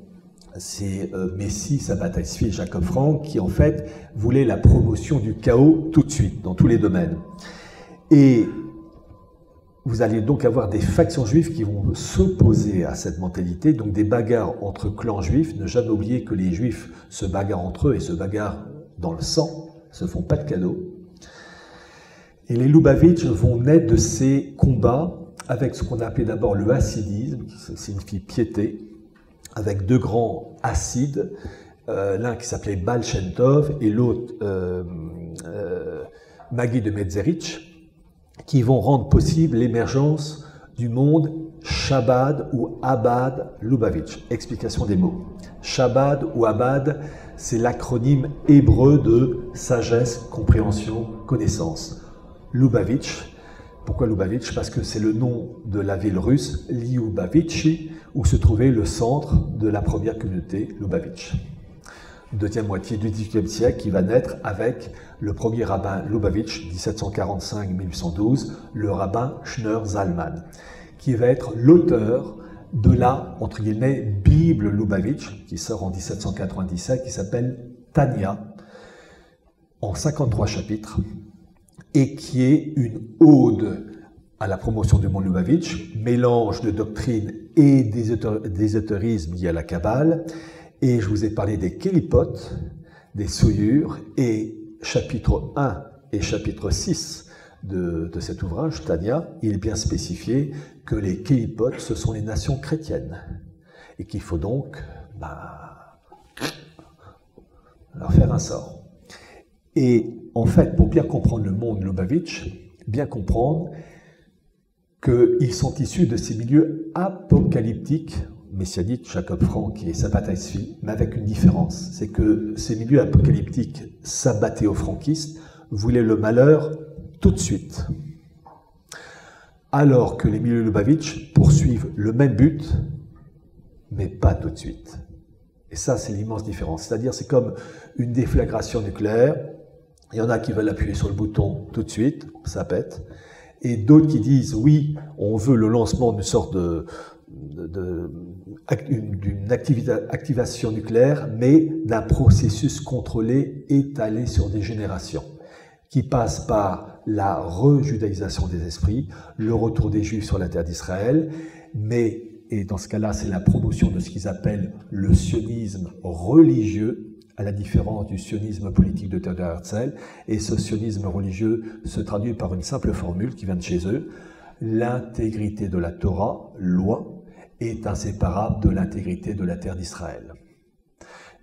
ces Messie, Sabbatai et Jacob Frank, qui en fait voulaient la promotion du chaos tout de suite, dans tous les domaines. Et vous allez donc avoir des factions juives qui vont s'opposer à cette mentalité, donc des bagarres entre clans juifs. Ne jamais oublier que les juifs se bagarrent entre eux et se bagarrent dans le sang, se font pas de cadeaux. Et les Lubavitch vont naître de ces combats avec ce qu'on a appelé d'abord le hassidisme, qui signifie piété, avec deux grands hassides, l'un qui s'appelait Baal Shem Tov et l'autre Magui de Mezerich, qui vont rendre possible l'émergence du monde Chabad ou Abad Lubavitch. Explication des mots. Chabad ou Abad, c'est l'acronyme hébreu de sagesse, compréhension, connaissance. Lubavitch, pourquoi Lubavitch? Parce que c'est le nom de la ville russe, Lyubavitchi, où se trouvait le centre de la première communauté Lubavitch. Deuxième moitié du XVIIIe siècle, qui va naître avec le premier rabbin Lubavitch, 1745-1812, le rabbin Schneur Zalman, qui va être l'auteur de la, entre guillemets, Bible Lubavitch, qui sort en 1797, qui s'appelle Tanya, en 53 chapitres, et qui est une ode à la promotion du monde Lubavitch, mélange de doctrine et d'ésotérisme lié à la Kabbale. Et je vous ai parlé des kélipotes, des souillures, et chapitre 1 et chapitre 6 de cet ouvrage, Tanya, il est bien spécifié que les kélipotes, ce sont les nations chrétiennes, et qu'il faut donc leur faire un sort. Et en fait, pour bien comprendre le monde Lubavitch, bien comprendre qu'ils sont issus de ces milieux apocalyptiques, messianiques, Jacob Frank et Sabbatai Tzvi, mais avec une différence, c'est que ces milieux apocalyptiques sabbatéo-franquistes voulaient le malheur tout de suite. alors que les milieux Lubavitch poursuivent le même but, mais pas tout de suite. Et ça, c'est l'immense différence. C'est-à-dire, c'est comme une déflagration nucléaire. Il y en a qui veulent appuyer sur le bouton tout de suite, ça pète. Et d'autres qui disent, oui, on veut le lancement d'une sorte d'une activation nucléaire, mais d'un processus contrôlé, étalé sur des générations, qui passe par la rejudaïsation des esprits, le retour des Juifs sur la terre d'Israël, mais, et dans ce cas-là, c'est la promotion de ce qu'ils appellent le sionisme religieux, à la différence du sionisme politique de Theodor Herzl, et ce sionisme religieux se traduit par une simple formule qui vient de chez eux: l'intégrité de la Torah, loi, est inséparable de l'intégrité de la terre d'Israël.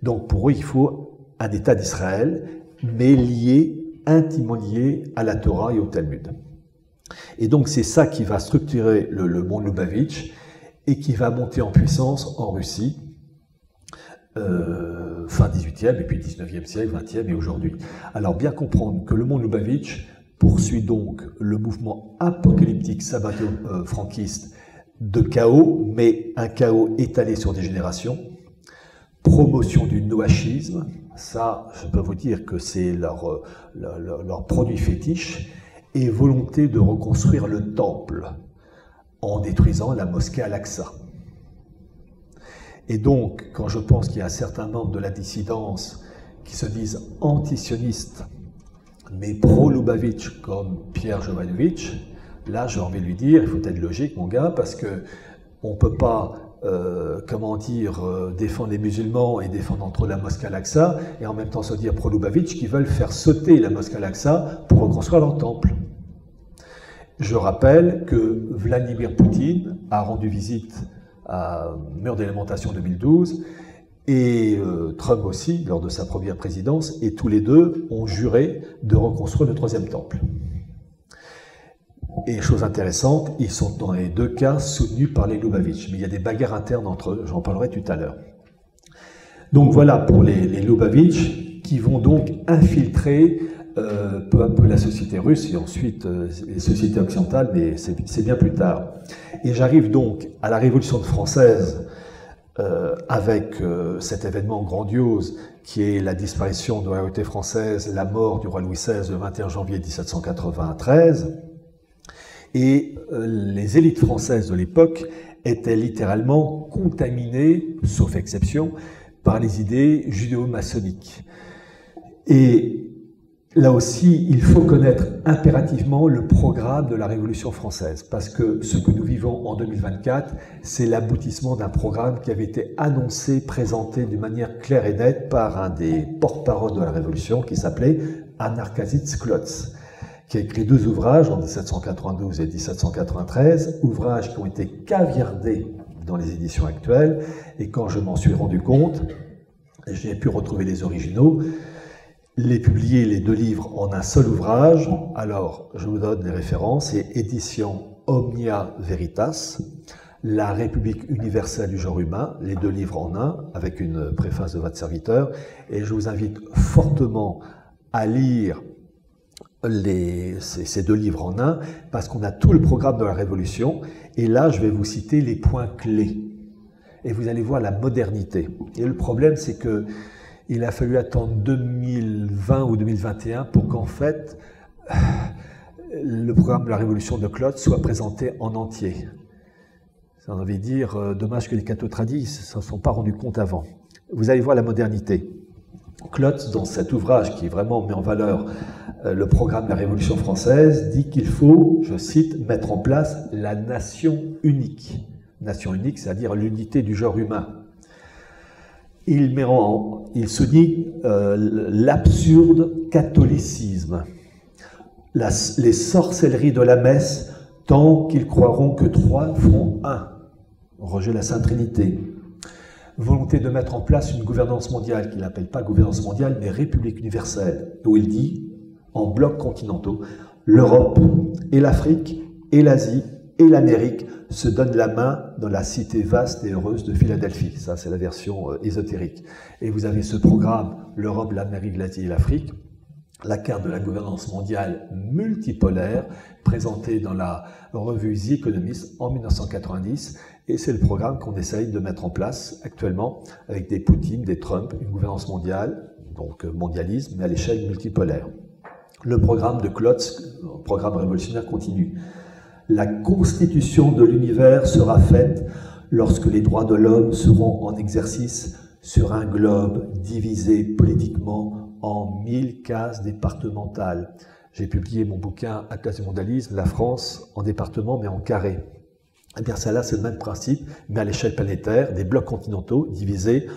Donc pour eux, il faut un État d'Israël, mais lié, intimement lié à la Torah et au Talmud. Et donc c'est ça qui va structurer le monde Lubavitch et qui va monter en puissance en Russie, fin 18e, et puis 19e siècle, 20e et aujourd'hui. Alors bien comprendre que le monde Lubavitch poursuit donc le mouvement apocalyptique sabbato-franquiste de chaos, mais un chaos étalé sur des générations, promotion du noachisme, ça je peux vous dire que c'est leur produit fétiche, et volonté de reconstruire le temple en détruisant la mosquée Al-Aqsa. Et donc, quand je pense qu'il y a certains membres de la dissidence qui se disent anti-sionistes, mais pro-Lubavitch, comme Pierre Jovanovitch, là, j'ai envie de lui dire, il faut être logique, mon gars, parce que on ne peut pas, défendre les musulmans et défendre entre eux la mosquée Al-Aqsa, et en même temps se dire pro-Lubavitch, qui veulent faire sauter la mosquée Al-Aqsa pour reconstruire leur temple. Je rappelle que Vladimir Poutine a rendu visite à mur des Lamentations 2012, et Trump aussi, lors de sa première présidence, et tous les deux ont juré de reconstruire le troisième temple. Et chose intéressante, ils sont dans les deux cas soutenus par les Lubavitch, mais il y a des bagarres internes entre eux, j'en parlerai tout à l'heure. Donc voilà pour les Lubavitch, qui vont donc infiltrer peu à peu la société russe et ensuite les sociétés occidentales, mais c'est bien plus tard. Et j'arrive donc à la Révolution française avec cet événement grandiose qui est la disparition de la royauté française, la mort du roi Louis XVI le 21 janvier 1793. Et les élites françaises de l'époque étaient littéralement contaminées, sauf exception, par les idées judéo-maçonniques. Et là aussi, il faut connaître impérativement le programme de la Révolution française, parce que ce que nous vivons en 2024, c'est l'aboutissement d'un programme qui avait été annoncé, présenté d'une manière claire et nette par un des porte-paroles de la Révolution, qui s'appelait Anarkazitz Klotz, qui a écrit 2 ouvrages en 1792 et 1793, ouvrages qui ont été caviardés dans les éditions actuelles, et quand je m'en suis rendu compte, j'ai pu retrouver les originaux, les publier les 2 livres en un seul ouvrage. Alors, je vous donne les références, c'est édition Omnia Veritas, La République universelle du genre humain, les 2 livres en un, avec une préface de votre serviteur, et je vous invite fortement à lire ces 2 livres en un, parce qu'on a tout le programme de la Révolution, et là, je vais vous citer les points clés. Et vous allez voir la modernité. Et le problème, c'est que il a fallu attendre 2020 ou 2021 pour qu'en fait, le programme de la Révolution de Klotz soit présenté en entier. Ça veut dire, dommage que les cathos tradis ne s'en sont pas rendus compte avant. Vous allez voir la modernité. Klotz, dans cet ouvrage qui vraiment met en valeur le programme de la Révolution française, dit qu'il faut, je cite, mettre en place la nation unique. Nation unique, c'est-à-dire l'unité du genre humain. Il souligne l'absurde catholicisme, les sorcelleries de la messe, tant qu'ils croiront que 3 font 1. Rejet de la Sainte Trinité. Volonté de mettre en place une gouvernance mondiale, qu'il n'appelle pas gouvernance mondiale, mais République universelle, où il dit, en blocs continentaux, l'Europe et l'Afrique et l'Asie et l'Amérique se donnent la main dans la cité vaste et heureuse de Philadelphie. Ça, c'est la version ésotérique. Et vous avez ce programme, l'Europe, l'Amérique, l'Asie et l'Afrique, la carte de la gouvernance mondiale multipolaire présentée dans la revue The Economist en 1990, et c'est le programme qu'on essaye de mettre en place actuellement avec des Poutine, des Trump, une gouvernance mondiale, donc mondialisme, mais à l'échelle multipolaire. Le programme de Klotz, programme révolutionnaire continu. La constitution de l'univers sera faite lorsque les droits de l'homme seront en exercice sur un globe divisé politiquement en 1000 cases départementales. J'ai publié mon bouquin Atlas du mondialisme, la France en département mais en carré. Eh bien, ça là, c'est le même principe, mais à l'échelle planétaire, des blocs continentaux divisés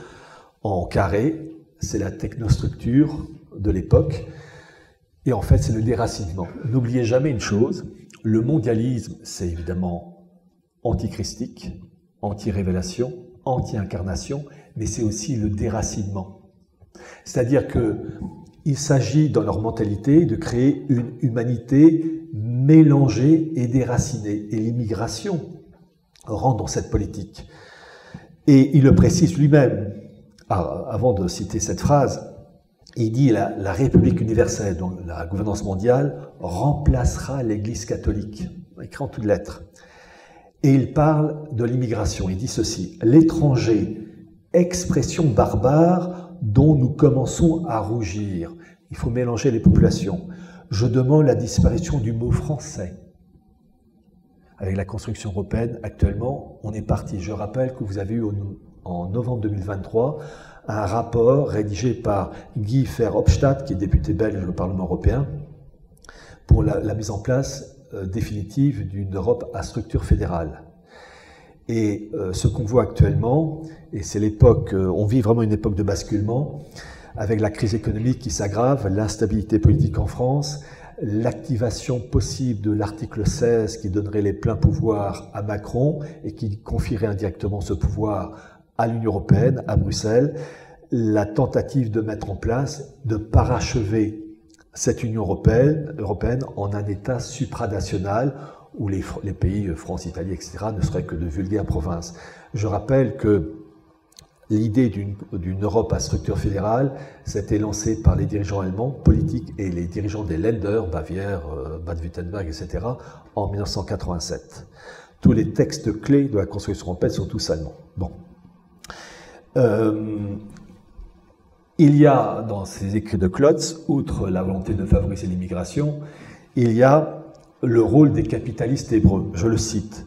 en carrés. C'est la technostructure de l'époque. Et en fait, c'est le déracinement. N'oubliez jamais une chose, le mondialisme, c'est évidemment antichristique, anti-révélation, anti-incarnation, mais c'est aussi le déracinement. C'est-à-dire qu'il s'agit, dans leur mentalité, de créer une humanité mélangée et déracinée. Et l'immigration rentre dans cette politique. Et il le précise lui-même. Avant de citer cette phrase, il dit la République universelle, donc la gouvernance mondiale, remplacera l'Église catholique, écrit en toutes lettres. Et il parle de l'immigration. Il dit ceci: l'étranger, expression barbare dont nous commençons à rougir. Il faut mélanger les populations. Je demande la disparition du mot français. Avec la construction européenne, actuellement, on est parti. Je rappelle que vous avez eu en novembre 2023 un rapport rédigé par Guy Verhofstadt, qui est député belge au Parlement européen, pour la mise en place définitive d'une Europe à structure fédérale. Et ce qu'on voit actuellement, et c'est l'époque, on vit vraiment une époque de basculement, avec la crise économique qui s'aggrave, l'instabilité politique en France, l'activation possible de l'article 16 qui donnerait les pleins pouvoirs à Macron et qui confierait indirectement ce pouvoir à l'Union européenne, à Bruxelles, la tentative de mettre en place, de parachever cette Union européenne en un État supranational où les pays, France, Italie, etc., ne seraient que de vulgaires provinces. Je rappelle que l'idée d'une Europe à structure fédérale s'était lancée par les dirigeants allemands politiques et les dirigeants des Länder, Bavière, Bade-Württemberg, etc., en 1987. Tous les textes clés de la construction européenne sont tous allemands. Bon. Il y a dans ces écrits de Klotz, outre la volonté de favoriser l'immigration, il y a le rôle des capitalistes hébreux. Je le cite.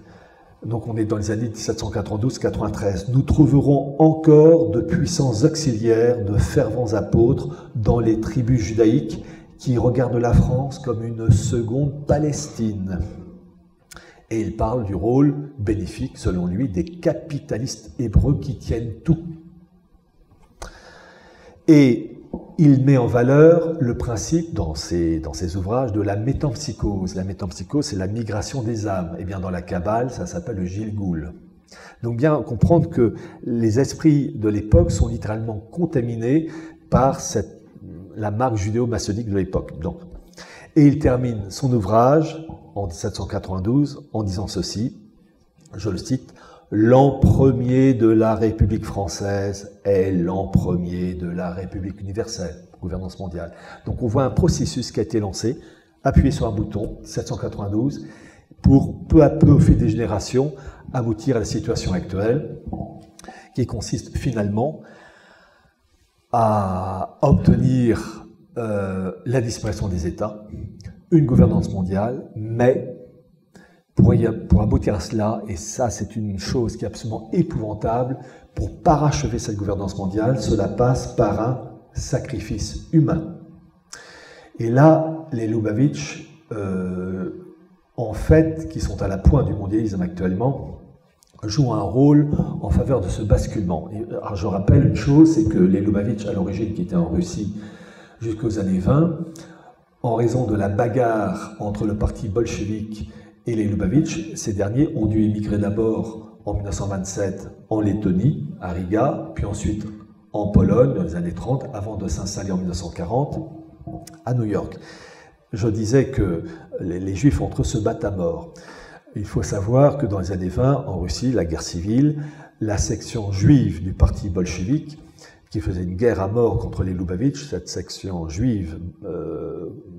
Donc on est dans les années 1792-93. Nous trouverons encore de puissants auxiliaires, de fervents apôtres dans les tribus judaïques qui regardent la France comme une seconde Palestine. Et il parle du rôle bénéfique, selon lui, des capitalistes hébreux qui tiennent tout. Et il met en valeur le principe, dans ses ouvrages, de la métempsychose. La métempsychose, c'est la migration des âmes. Et bien dans la Kabbale, ça s'appelle le Gilgoul. Donc bien comprendre que les esprits de l'époque sont littéralement contaminés par la marque judéo-maçonnique de l'époque. Et il termine son ouvrage en 1792 en disant ceci, je le cite: « L'an premier de la République française est l'an premier de la République universelle, gouvernance mondiale. » Donc on voit un processus qui a été lancé, appuyé sur un bouton, 1792, pour peu à peu, au fil des générations, aboutir à la situation actuelle, qui consiste finalement à obtenir la disparition des États, une gouvernance mondiale, mais pour aboutir à cela, et ça c'est une chose qui est absolument épouvantable, pour parachever cette gouvernance mondiale, cela passe par un sacrifice humain. Et là, les Lubavitch, en fait, qui sont à la pointe du mondialisme actuellement, jouent un rôle en faveur de ce basculement. Alors, je rappelle une chose, c'est que les Lubavitch, à l'origine, qui étaient en Russie jusqu'aux années 20, en raison de la bagarre entre le parti bolchevique et les Lubavitch, ces derniers ont dû émigrer d'abord en 1927 en Lettonie, à Riga, puis ensuite en Pologne dans les années 30, avant de s'installer en 1940 à New York. Je disais que les Juifs entre eux se battent à mort. Il faut savoir que dans les années 20, en Russie, la guerre civile, la section juive du parti bolchevique qui faisait une guerre à mort contre les Loubavitch, cette section juive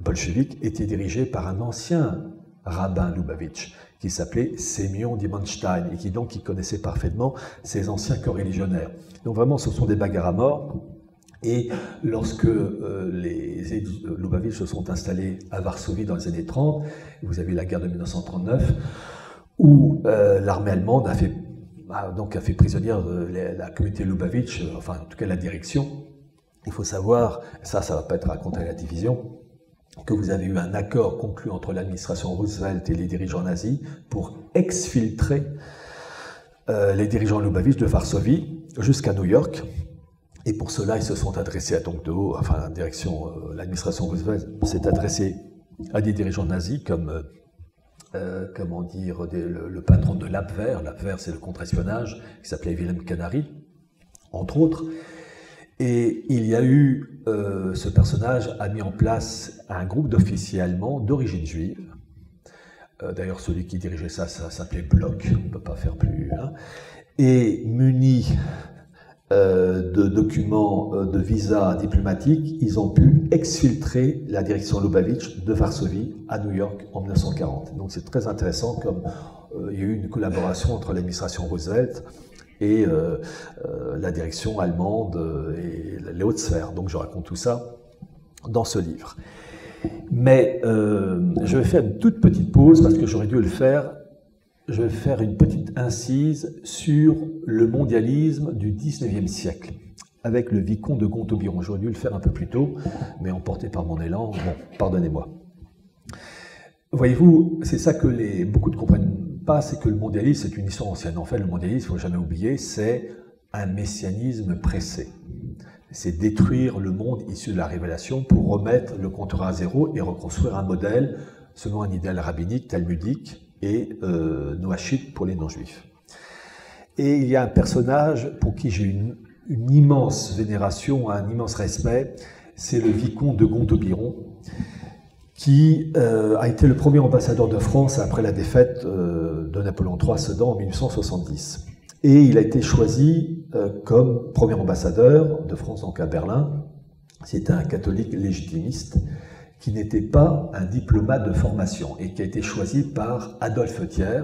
bolchevique, était dirigée par un ancien rabbin Loubavitch, qui s'appelait Sémion Dimonstein, et qui connaissait parfaitement ces anciens coreligionnaires. Donc vraiment, ce sont des bagarres à mort. Et lorsque les Loubavitch se sont installés à Varsovie dans les années 30, vous avez eu la guerre de 1939, où l'armée allemande a fait prisonnière la communauté Loubavitch, enfin en tout cas la direction. Il faut savoir, ça va pas être raconté à la division, que vous avez eu un accord conclu entre l'administration Roosevelt et les dirigeants nazis pour exfiltrer les dirigeants Loubavitch de Varsovie jusqu'à New York. Et pour cela, ils se sont adressés à donc de haut, enfin l'administration Roosevelt s'est adressée à des dirigeants nazis comme le patron de l'Abwehr. L'Abwehr, c'est le contre-espionnage, qui s'appelait Wilhelm Canary, entre autres. Et il y a eu, ce personnage a mis en place un groupe d'officiers allemands d'origine juive. D'ailleurs, celui qui dirigeait ça s'appelait Bloch, on ne peut pas faire plus. Hein. Et muni de documents de visa diplomatique, ils ont pu exfiltrer la direction Loubavitch de Varsovie à New York en 1940. Donc c'est très intéressant, comme il y a eu une collaboration entre l'administration Roosevelt et la direction allemande et les hautes sphères. Donc je raconte tout ça dans ce livre. Mais je vais faire une toute petite pause parce que j'aurais dû le faire. Je vais faire une petite incise sur le mondialisme du XIXe siècle avec le vicomte de Gontaubiron. J'aurais dû le faire un peu plus tôt, mais emporté par mon élan, bon, pardonnez-moi. Voyez-vous, c'est ça que beaucoup ne comprennent pas, c'est que le mondialisme, c'est une histoire ancienne. En fait, le mondialisme, il ne faut jamais oublier, c'est un messianisme pressé. C'est détruire le monde issu de la révélation pour remettre le compteur à zéro et reconstruire un modèle selon un idéal rabbinique, talmudique, et noachite pour les non-juifs. Et il y a un personnage pour qui j'ai une immense vénération, un immense respect, c'est le vicomte de Gontaubiron, qui a été le premier ambassadeur de France après la défaite de Napoléon III à Sedan en 1870. Et il a été choisi comme premier ambassadeur de France, donc à Berlin. C'était un catholique légitimiste, qui n'était pas un diplomate de formation et qui a été choisi par Adolphe Thiers.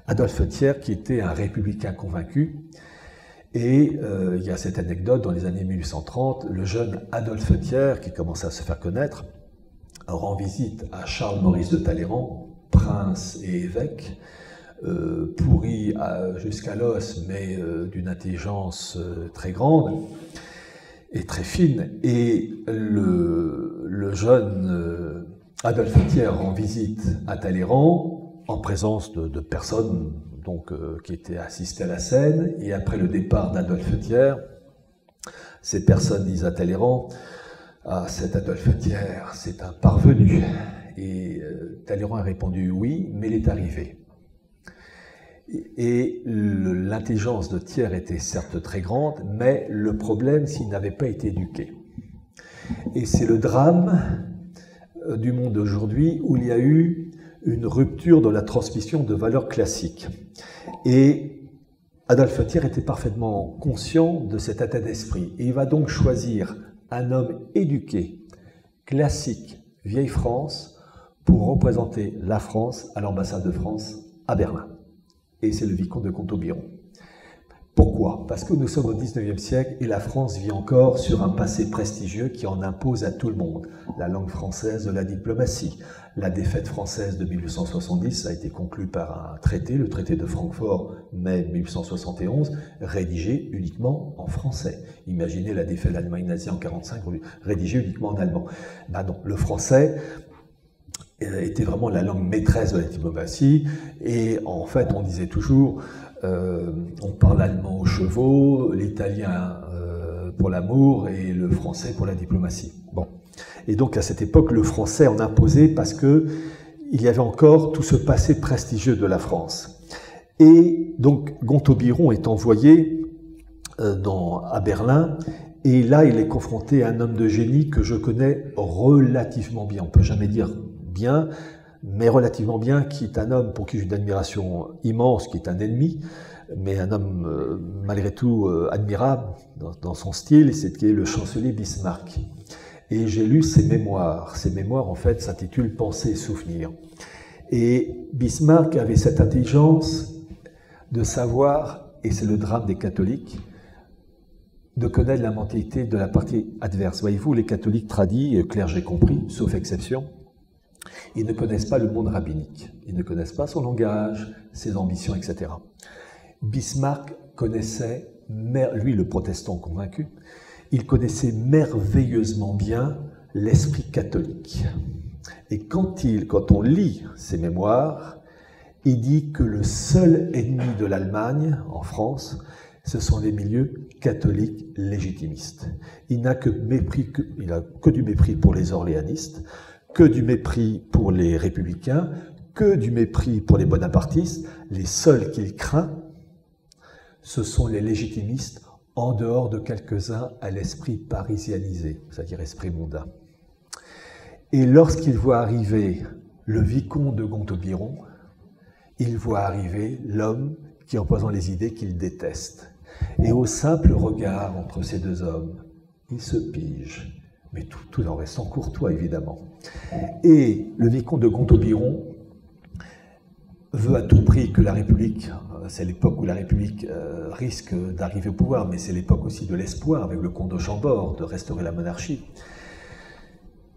Adolphe Thiers qui était un républicain convaincu. Et il y a cette anecdote, dans les années 1830, le jeune Adolphe Thiers, qui commençait à se faire connaître, rend visite à Charles-Maurice de Talleyrand, prince et évêque, pourri jusqu'à l'os, mais d'une intelligence très grande et très fine, et le jeune Adolphe Thiers rend visite à Talleyrand en présence de personnes donc, qui étaient assistées à la scène, et après le départ d'Adolphe Thiers, ces personnes disent à Talleyrand « Ah, cet Adolphe Thiers, c'est un parvenu ». Et Talleyrand a répondu « Oui, mais il est arrivé ». Et l'intelligence de Thiers était certes très grande, mais le problème, c'est qu'il n'avait pas été éduqué. Et c'est le drame du monde d'aujourd'hui où il y a eu une rupture dans la transmission de valeurs classiques. Et Adolphe Thiers était parfaitement conscient de cet état d'esprit. Et il va donc choisir un homme éduqué, classique, vieille France, pour représenter la France à l'ambassade de France à Berlin. Et c'est le vicomte de Gontaubiron. Pourquoi? Parce que nous sommes au XIXe siècle et la France vit encore sur un passé prestigieux qui en impose à tout le monde. La langue française de la diplomatie. La défaite française de 1870 a été conclue par un traité, le traité de Francfort, mai 1871, rédigé uniquement en français. Imaginez la défaite de l'Allemagne nazie en 1945, rédigé uniquement en allemand. Ben non, le français était vraiment la langue maîtresse de la diplomatie, et en fait on disait toujours on parle allemand aux chevaux, l'italien pour l'amour et le français pour la diplomatie. Bon. Et donc à cette époque le français en imposait parce que il y avait encore tout ce passé prestigieux de la France. Et donc Gontaubiron est envoyé à Berlin, et là il est confronté à un homme de génie que je connais relativement bien, on ne peut jamais dire bien, mais relativement bien, qui est un homme pour qui j'ai une admiration immense, qui est un ennemi, mais un homme malgré tout admirable dans son style, c'était le chancelier Bismarck. Et j'ai lu ses mémoires. Ses mémoires, en fait, s'intitulent « Pensées et souvenirs ». Et Bismarck avait cette intelligence de savoir, et c'est le drame des catholiques, de connaître la mentalité de la partie adverse. Voyez-vous, les catholiques tradis, clergés compris, sauf exception, ils ne connaissent pas le monde rabbinique. Ils ne connaissent pas son langage, ses ambitions, etc. Bismarck connaissait, lui le protestant convaincu, il connaissait merveilleusement bien l'esprit catholique. Et quand on lit ses mémoires, il dit que le seul ennemi de l'Allemagne, en France, ce sont les milieux catholiques légitimistes. Il n'a que du mépris pour les orléanistes, que du mépris pour les républicains, que du mépris pour les bonapartistes. Les seuls qu'il craint, ce sont les légitimistes, en dehors de quelques-uns à l'esprit parisianisé, c'est-à-dire esprit mondain. Et lorsqu'il voit arriver le vicomte de Gontaubiron, il voit arriver l'homme qui représente les idées qu'il déteste. Et au simple regard entre ces deux hommes, il se pige, mais tout en restant courtois, évidemment. Et le vicomte de Gontaubiron veut à tout prix que la République, c'est l'époque où la République risque d'arriver au pouvoir, mais c'est l'époque aussi de l'espoir, avec le comte de Chambord, de restaurer la monarchie.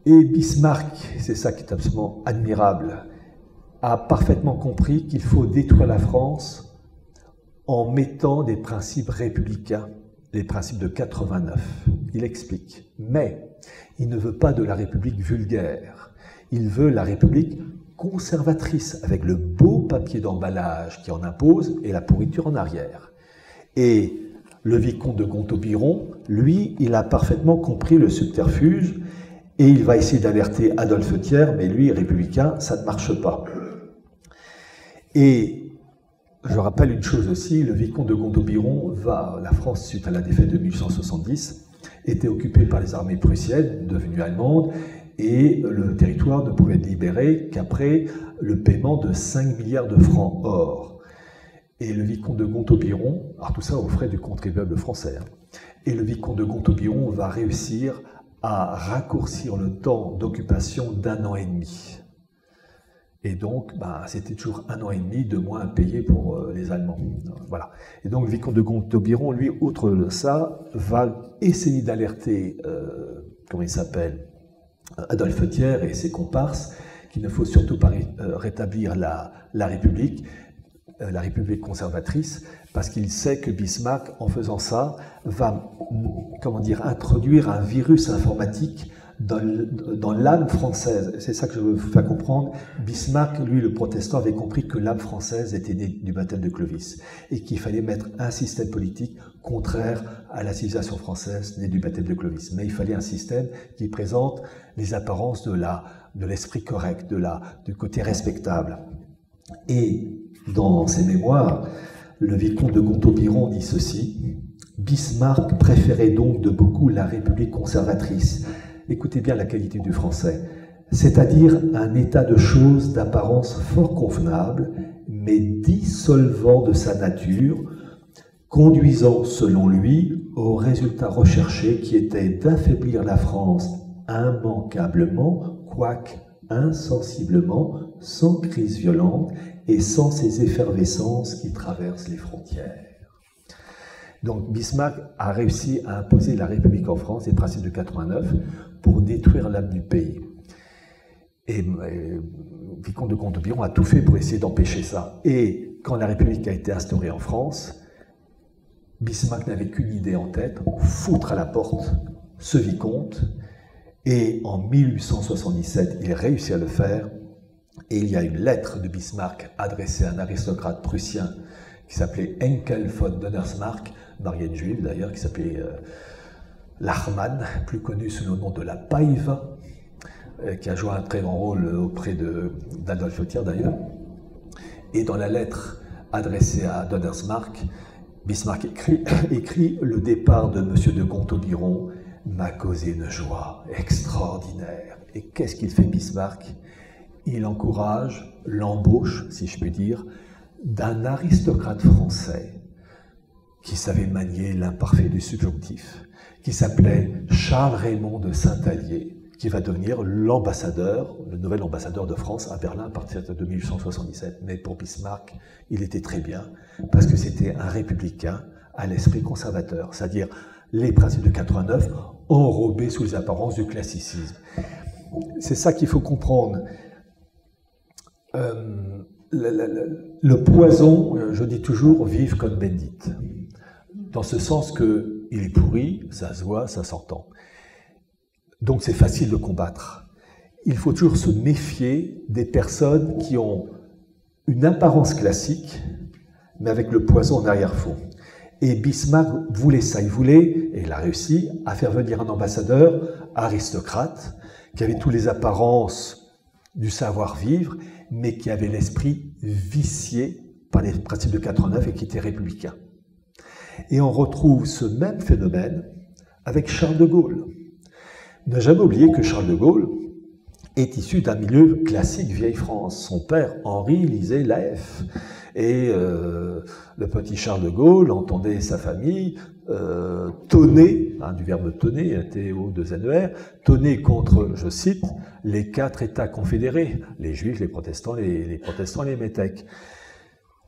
Et Bismarck, c'est ça qui est absolument admirable, a parfaitement compris qu'il faut détruire la France en mettant des principes républicains, les principes de 89. Il explique. Mais il ne veut pas de la République vulgaire. Il veut la République conservatrice, avec le beau papier d'emballage qui en impose et la pourriture en arrière. Et le vicomte de Gontaubiron, lui, il a parfaitement compris le subterfuge et il va essayer d'alerter Adolphe Thiers, mais lui, républicain, ça ne marche pas. Et je rappelle une chose aussi, le vicomte de Gontaubiron la France, suite à la défaite de 1870, était occupée par les armées prussiennes, devenues allemandes, et le territoire ne pouvait être libéré qu'après le paiement de 5 milliards de francs or. Et le vicomte de Gontaubiron, alors tout ça aux frais du contribuable français, et le vicomte de Gontaubiron va réussir à raccourcir le temps d'occupation d'1 an et demi. Et donc, c'était toujours 1 an et demi de moins à payer pour les Allemands. Voilà. Et donc, le vicomte de Gontaubiron, lui, outre ça, va essayer d'alerter, comment il s'appelle, Adolphe Thiers et ses comparses, qu'il ne faut surtout pas rétablir la République conservatrice, parce qu'il sait que Bismarck, en faisant ça, va, introduire un virus informatique dans l'âme française. C'est ça que je veux faire comprendre. Bismarck, lui, le protestant, avait compris que l'âme française était née du baptême de Clovis et qu'il fallait mettre un système politique contraire à la civilisation française née du baptême de Clovis. Mais il fallait un système qui présente les apparences de l'esprit correct, du côté respectable. Et dans ses mémoires, le vicomte de Gontaubiron dit ceci: Bismarck préférait donc de beaucoup la République conservatrice. Écoutez bien la qualité du français, c'est-à-dire un état de choses d'apparence fort convenable, mais dissolvant de sa nature, conduisant, selon lui, au résultat recherché qui était d'affaiblir la France immanquablement, quoique insensiblement, sans crise violente et sans ces effervescences qui traversent les frontières. Donc Bismarck a réussi à imposer la République en France, les principes de 89, pour détruire l'âme du pays. Et vicomte de Gontaubiron a tout fait pour essayer d'empêcher ça. Et quand la République a été instaurée en France, Bismarck n'avait qu'une idée en tête, foutre à la porte ce vicomte. Et en 1877, il réussit à le faire. Et il y a une lettre de Bismarck adressée à un aristocrate prussien qui s'appelait Henkel von Donnersmarck, marié une juive d'ailleurs, qui s'appelait Lachmann, plus connu sous le nom de la Païve, qui a joué un très grand rôle auprès d'Adolphe Thiers d'ailleurs. Et dans la lettre adressée à Donnersmarck, Bismarck écrit « Le départ de M. de Gontaubiron m'a causé une joie extraordinaire. » Et qu'est-ce qu'il fait Bismarck? Il encourage l'embauche, si je puis dire, d'un aristocrate français qui savait manier l'imparfait du subjonctif, qui s'appelait Charles Raymond de Saint-Allier, qui va devenir l'ambassadeur, le nouvel ambassadeur de France à Berlin à partir de 1877. Mais pour Bismarck, il était très bien, parce que c'était un républicain à l'esprit conservateur, c'est-à-dire les principes de 89 enrobés sous les apparences du classicisme. C'est ça qu'il faut comprendre. Le poison, je dis toujours, vive comme bénite. Dans ce sens qu'il est pourri, ça se voit, ça s'entend. Donc c'est facile de combattre. Il faut toujours se méfier des personnes qui ont une apparence classique, mais avec le poison en arrière-fond. Et Bismarck voulait ça, il voulait, et il a réussi, à faire venir un ambassadeur aristocrate, qui avait toutes les apparences du savoir-vivre, mais qui avait l'esprit vicié par les principes de 89 et qui était républicain. Et on retrouve ce même phénomène avec Charles de Gaulle. Ne jamais oublier que Charles de Gaulle est issu d'un milieu classique vieille France. Son père, Henri, lisait l'AF. Et le petit Charles de Gaulle entendait sa famille tonner, du verbe tonner, T-O-2-N-E-R, tonner contre, je cite, les 4 États confédérés, les Juifs, les protestants, les métèques.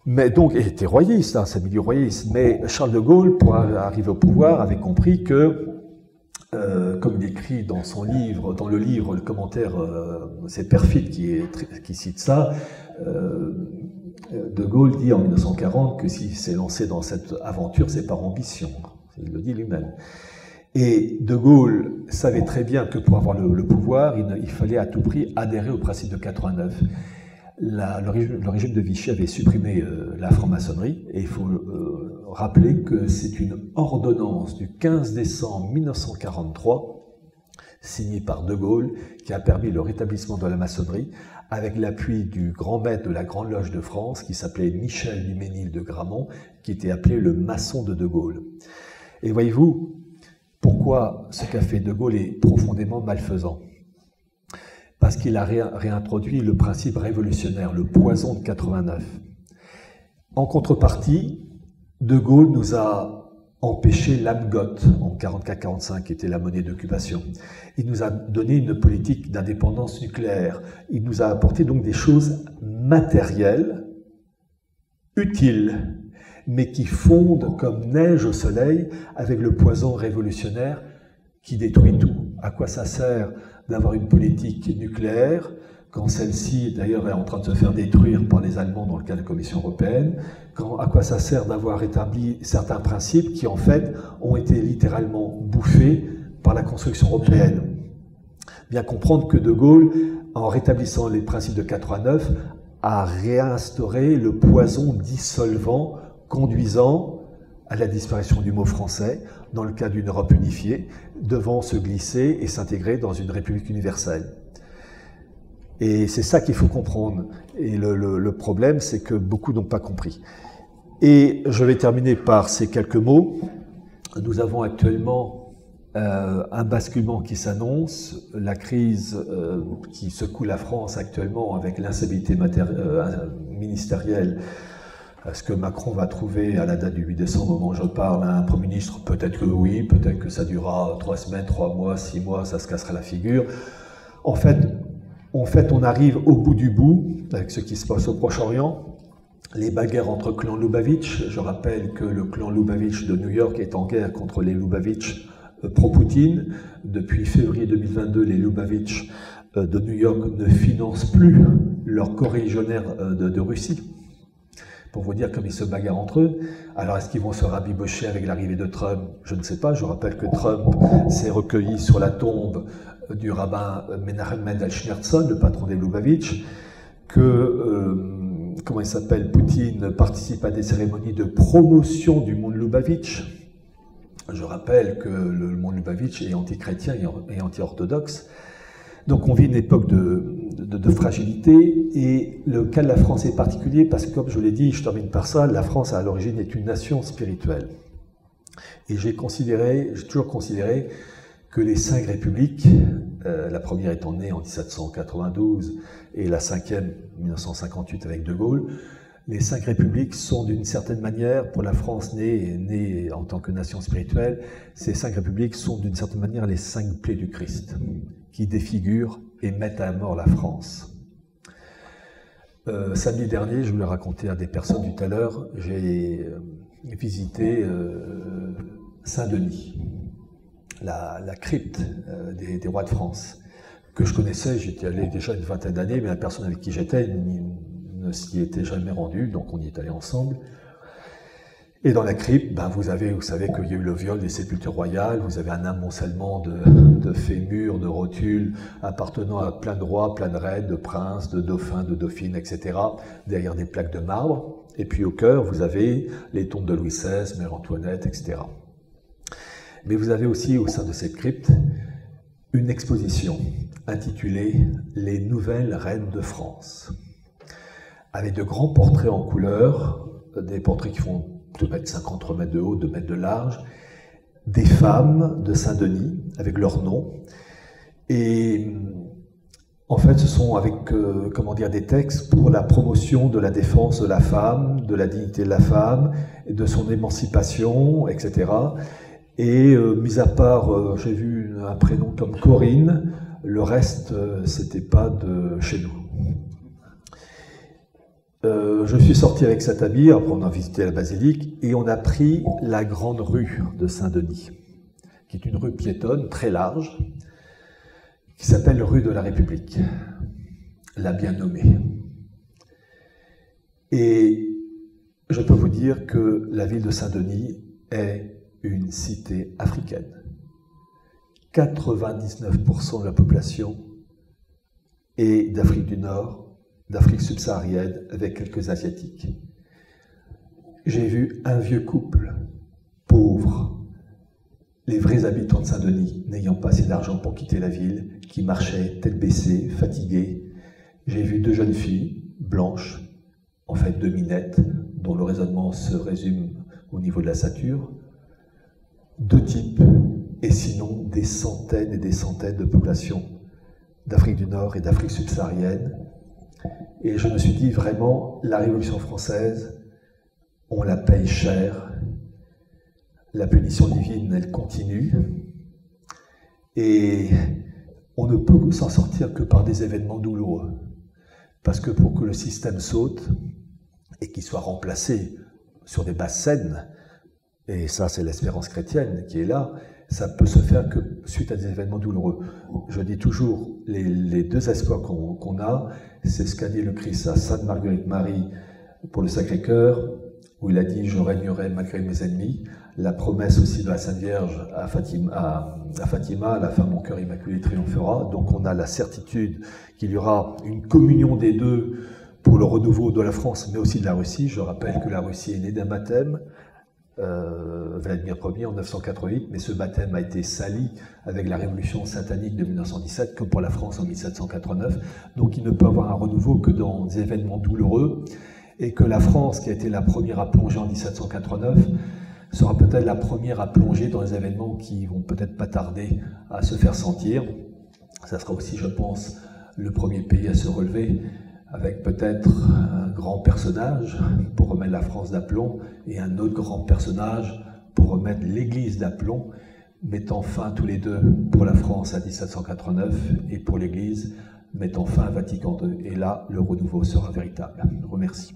Mais donc, il était royaliste, c'est un milieu royaliste. Mais Charles de Gaulle, pour arriver au pouvoir, avait compris que, comme il écrit dans son livre, dans le livre, le commentaire, c'est Perfit qui cite ça, De Gaulle dit en 1940 que s'il s'est lancé dans cette aventure, c'est par ambition. Il le dit lui-même. Et De Gaulle savait très bien que pour avoir le pouvoir, il fallait à tout prix adhérer au principe de 89. Le régime de Vichy avait supprimé la franc-maçonnerie, et il faut rappeler que c'est une ordonnance du 15 décembre 1943, signée par De Gaulle, qui a permis le rétablissement de la maçonnerie, avec l'appui du grand maître de la Grande Loge de France, qui s'appelait Michel Duménil de Gramont, qui était appelé le maçon de De Gaulle. Et voyez-vous, pourquoi ce qu'a fait De Gaulle est profondément malfaisant? Parce qu'il a réintroduit le principe révolutionnaire, le poison de 89. En contrepartie, De Gaulle nous a empêché l'Amgot en 44-45, qui était la monnaie d'occupation. Il nous a donné une politique d'indépendance nucléaire. Il nous a apporté donc des choses matérielles, utiles, mais qui fondent comme neige au soleil avec le poison révolutionnaire qui détruit tout. À quoi ça sert d'avoir une politique nucléaire quand celle-ci, d'ailleurs, est en train de se faire détruire par les Allemands dans le cas de la Commission européenne? À quoi ça sert d'avoir établi certains principes qui, en fait, ont été littéralement bouffés par la construction européenne? Bien comprendre que De Gaulle, en rétablissant les principes de 89, a réinstauré le poison dissolvant, conduisant à la disparition du mot français, dans le cas d'une Europe unifiée, devant se glisser et s'intégrer dans une République universelle. Et c'est ça qu'il faut comprendre. Et le problème, c'est que beaucoup n'ont pas compris. Et je vais terminer par ces quelques mots. Nous avons actuellement un basculement qui s'annonce, la crise qui secoue la France actuellement avec l'instabilité ministérielle. Est-ce que Macron va trouver, à la date du 8 décembre, au moment où je parle, un Premier ministre? Peut-être que oui, peut-être que ça durera 3 semaines, 3 mois, 6 mois, ça se cassera la figure. En fait, on arrive au bout du bout avec ce qui se passe au Proche-Orient. Les bagarres entre clans Lubavitch. Je rappelle que le clan Lubavitch de New York est en guerre contre les Lubavitch pro-Poutine. Depuis février 2022, les Lubavitch de New York ne financent plus leurs coréligionnaires de Russie. Pour vous dire comme ils se bagarrent entre eux. Alors est-ce qu'ils vont se rabibocher avec l'arrivée de Trump? Je ne sais pas. Je rappelle que Trump s'est recueilli sur la tombe du rabbin Menachem Mendel Schneerson, le patron des Lubavitch, que, comment il s'appelle, Poutine participe à des cérémonies de promotion du monde Lubavitch. Je rappelle que le monde Lubavitch est anti-chrétien et anti-orthodoxe. Donc on vit une époque de fragilité, et le cas de la France est particulier parce que, comme je l'ai dit, je termine par ça, la France à l'origine est une nation spirituelle. Et j'ai toujours considéré que les 5 républiques, la première étant née en 1792 et la 5e 1958 avec De Gaulle, Les 5 républiques sont d'une certaine manière, pour la France née en tant que nation spirituelle, ces 5 républiques sont d'une certaine manière les 5 plaies du Christ, qui défigurent et mettent à mort la France. Samedi dernier, je voulais raconter à des personnes tout à l'heure, j'ai visité Saint-Denis, la crypte des rois de France, que je connaissais, j'étais allé déjà une vingtaine d'années, mais la personne avec qui j'étais ne s'y était jamais rendue, donc on y est allé ensemble. Et dans la crypte, vous savez qu'il y a eu le viol des sépultures royales, vous avez un amoncellement de fémurs, de rotules, appartenant à plein de rois, plein de reines, de princes, de dauphins, de dauphines, etc., derrière des plaques de marbre. Et puis au cœur, vous avez les tombes de Louis XVI, Mère Antoinette, etc. Mais vous avez aussi, au sein de cette crypte, une exposition intitulée « Les nouvelles reines de France », avec de grands portraits en couleur, des portraits qui font 2 mètres 50, 3 mètres de haut, 2 mètres de large, des femmes de Saint-Denis, avec leurs noms. Et en fait, ce sont avec des textes pour la promotion de la défense de la femme, de la dignité de la femme, et de son émancipation, etc. Et mis à part, j'ai vu un prénom comme Corinne, le reste, c'était pas de chez nous. Je suis sorti avec cet habit, après on a visité la basilique, et on a pris la grande rue de Saint-Denis, qui est une rue piétonne très large, qui s'appelle rue de la République, la bien nommée. Et je peux vous dire que la ville de Saint-Denis est une cité africaine. 99% de la population est d'Afrique du Nord, d'Afrique subsaharienne, avec quelques Asiatiques. J'ai vu un vieux couple, pauvre, les vrais habitants de Saint-Denis, n'ayant pas assez d'argent pour quitter la ville, qui marchaient tête baissée, fatigués. J'ai vu 2 jeunes filles, blanches, en fait 2 minettes, dont le raisonnement se résume au niveau de la stature, 2 types, et sinon des centaines et des centaines de populations d'Afrique du Nord et d'Afrique subsaharienne. Et je me suis dit, vraiment, la Révolution française, on la paye cher. La punition divine, elle continue. Et on ne peut s'en sortir que par des événements douloureux. Parce que pour que le système saute et qu'il soit remplacé sur des bases saines, et ça c'est l'espérance chrétienne qui est là, ça peut se faire que suite à des événements douloureux. Je dis toujours, les 2 espoirs qu'on a, c'est ce qu'a dit le Christ à Sainte Marguerite Marie pour le Sacré-Cœur, où il a dit « Je régnerai malgré mes ennemis ». La promesse aussi de la Sainte Vierge à Fatima, à la fin mon cœur immaculé triomphera. Donc on a la certitude qu'il y aura une communion des 2 pour le renouveau de la France, mais aussi de la Russie. Je rappelle que la Russie est née d'un baptême, Vladimir Ier en 988, mais ce baptême a été sali avec la révolution satanique de 1917, comme pour la France en 1789. Donc il ne peut avoir un renouveau que dans des événements douloureux, et que la France, qui a été la première à plonger en 1789, sera peut-être la première à plonger dans des événements qui vont peut-être pas tarder à se faire sentir. Ça sera aussi, je pense, le premier pays à se relever, avec peut-être un grand personnage pour remettre la France d'aplomb et un autre grand personnage pour remettre l'Église d'aplomb, mettant fin tous les 2 pour la France à 1789 et pour l'Église, mettant fin à Vatican II. Et là, le renouveau sera véritable. Je vous remercie.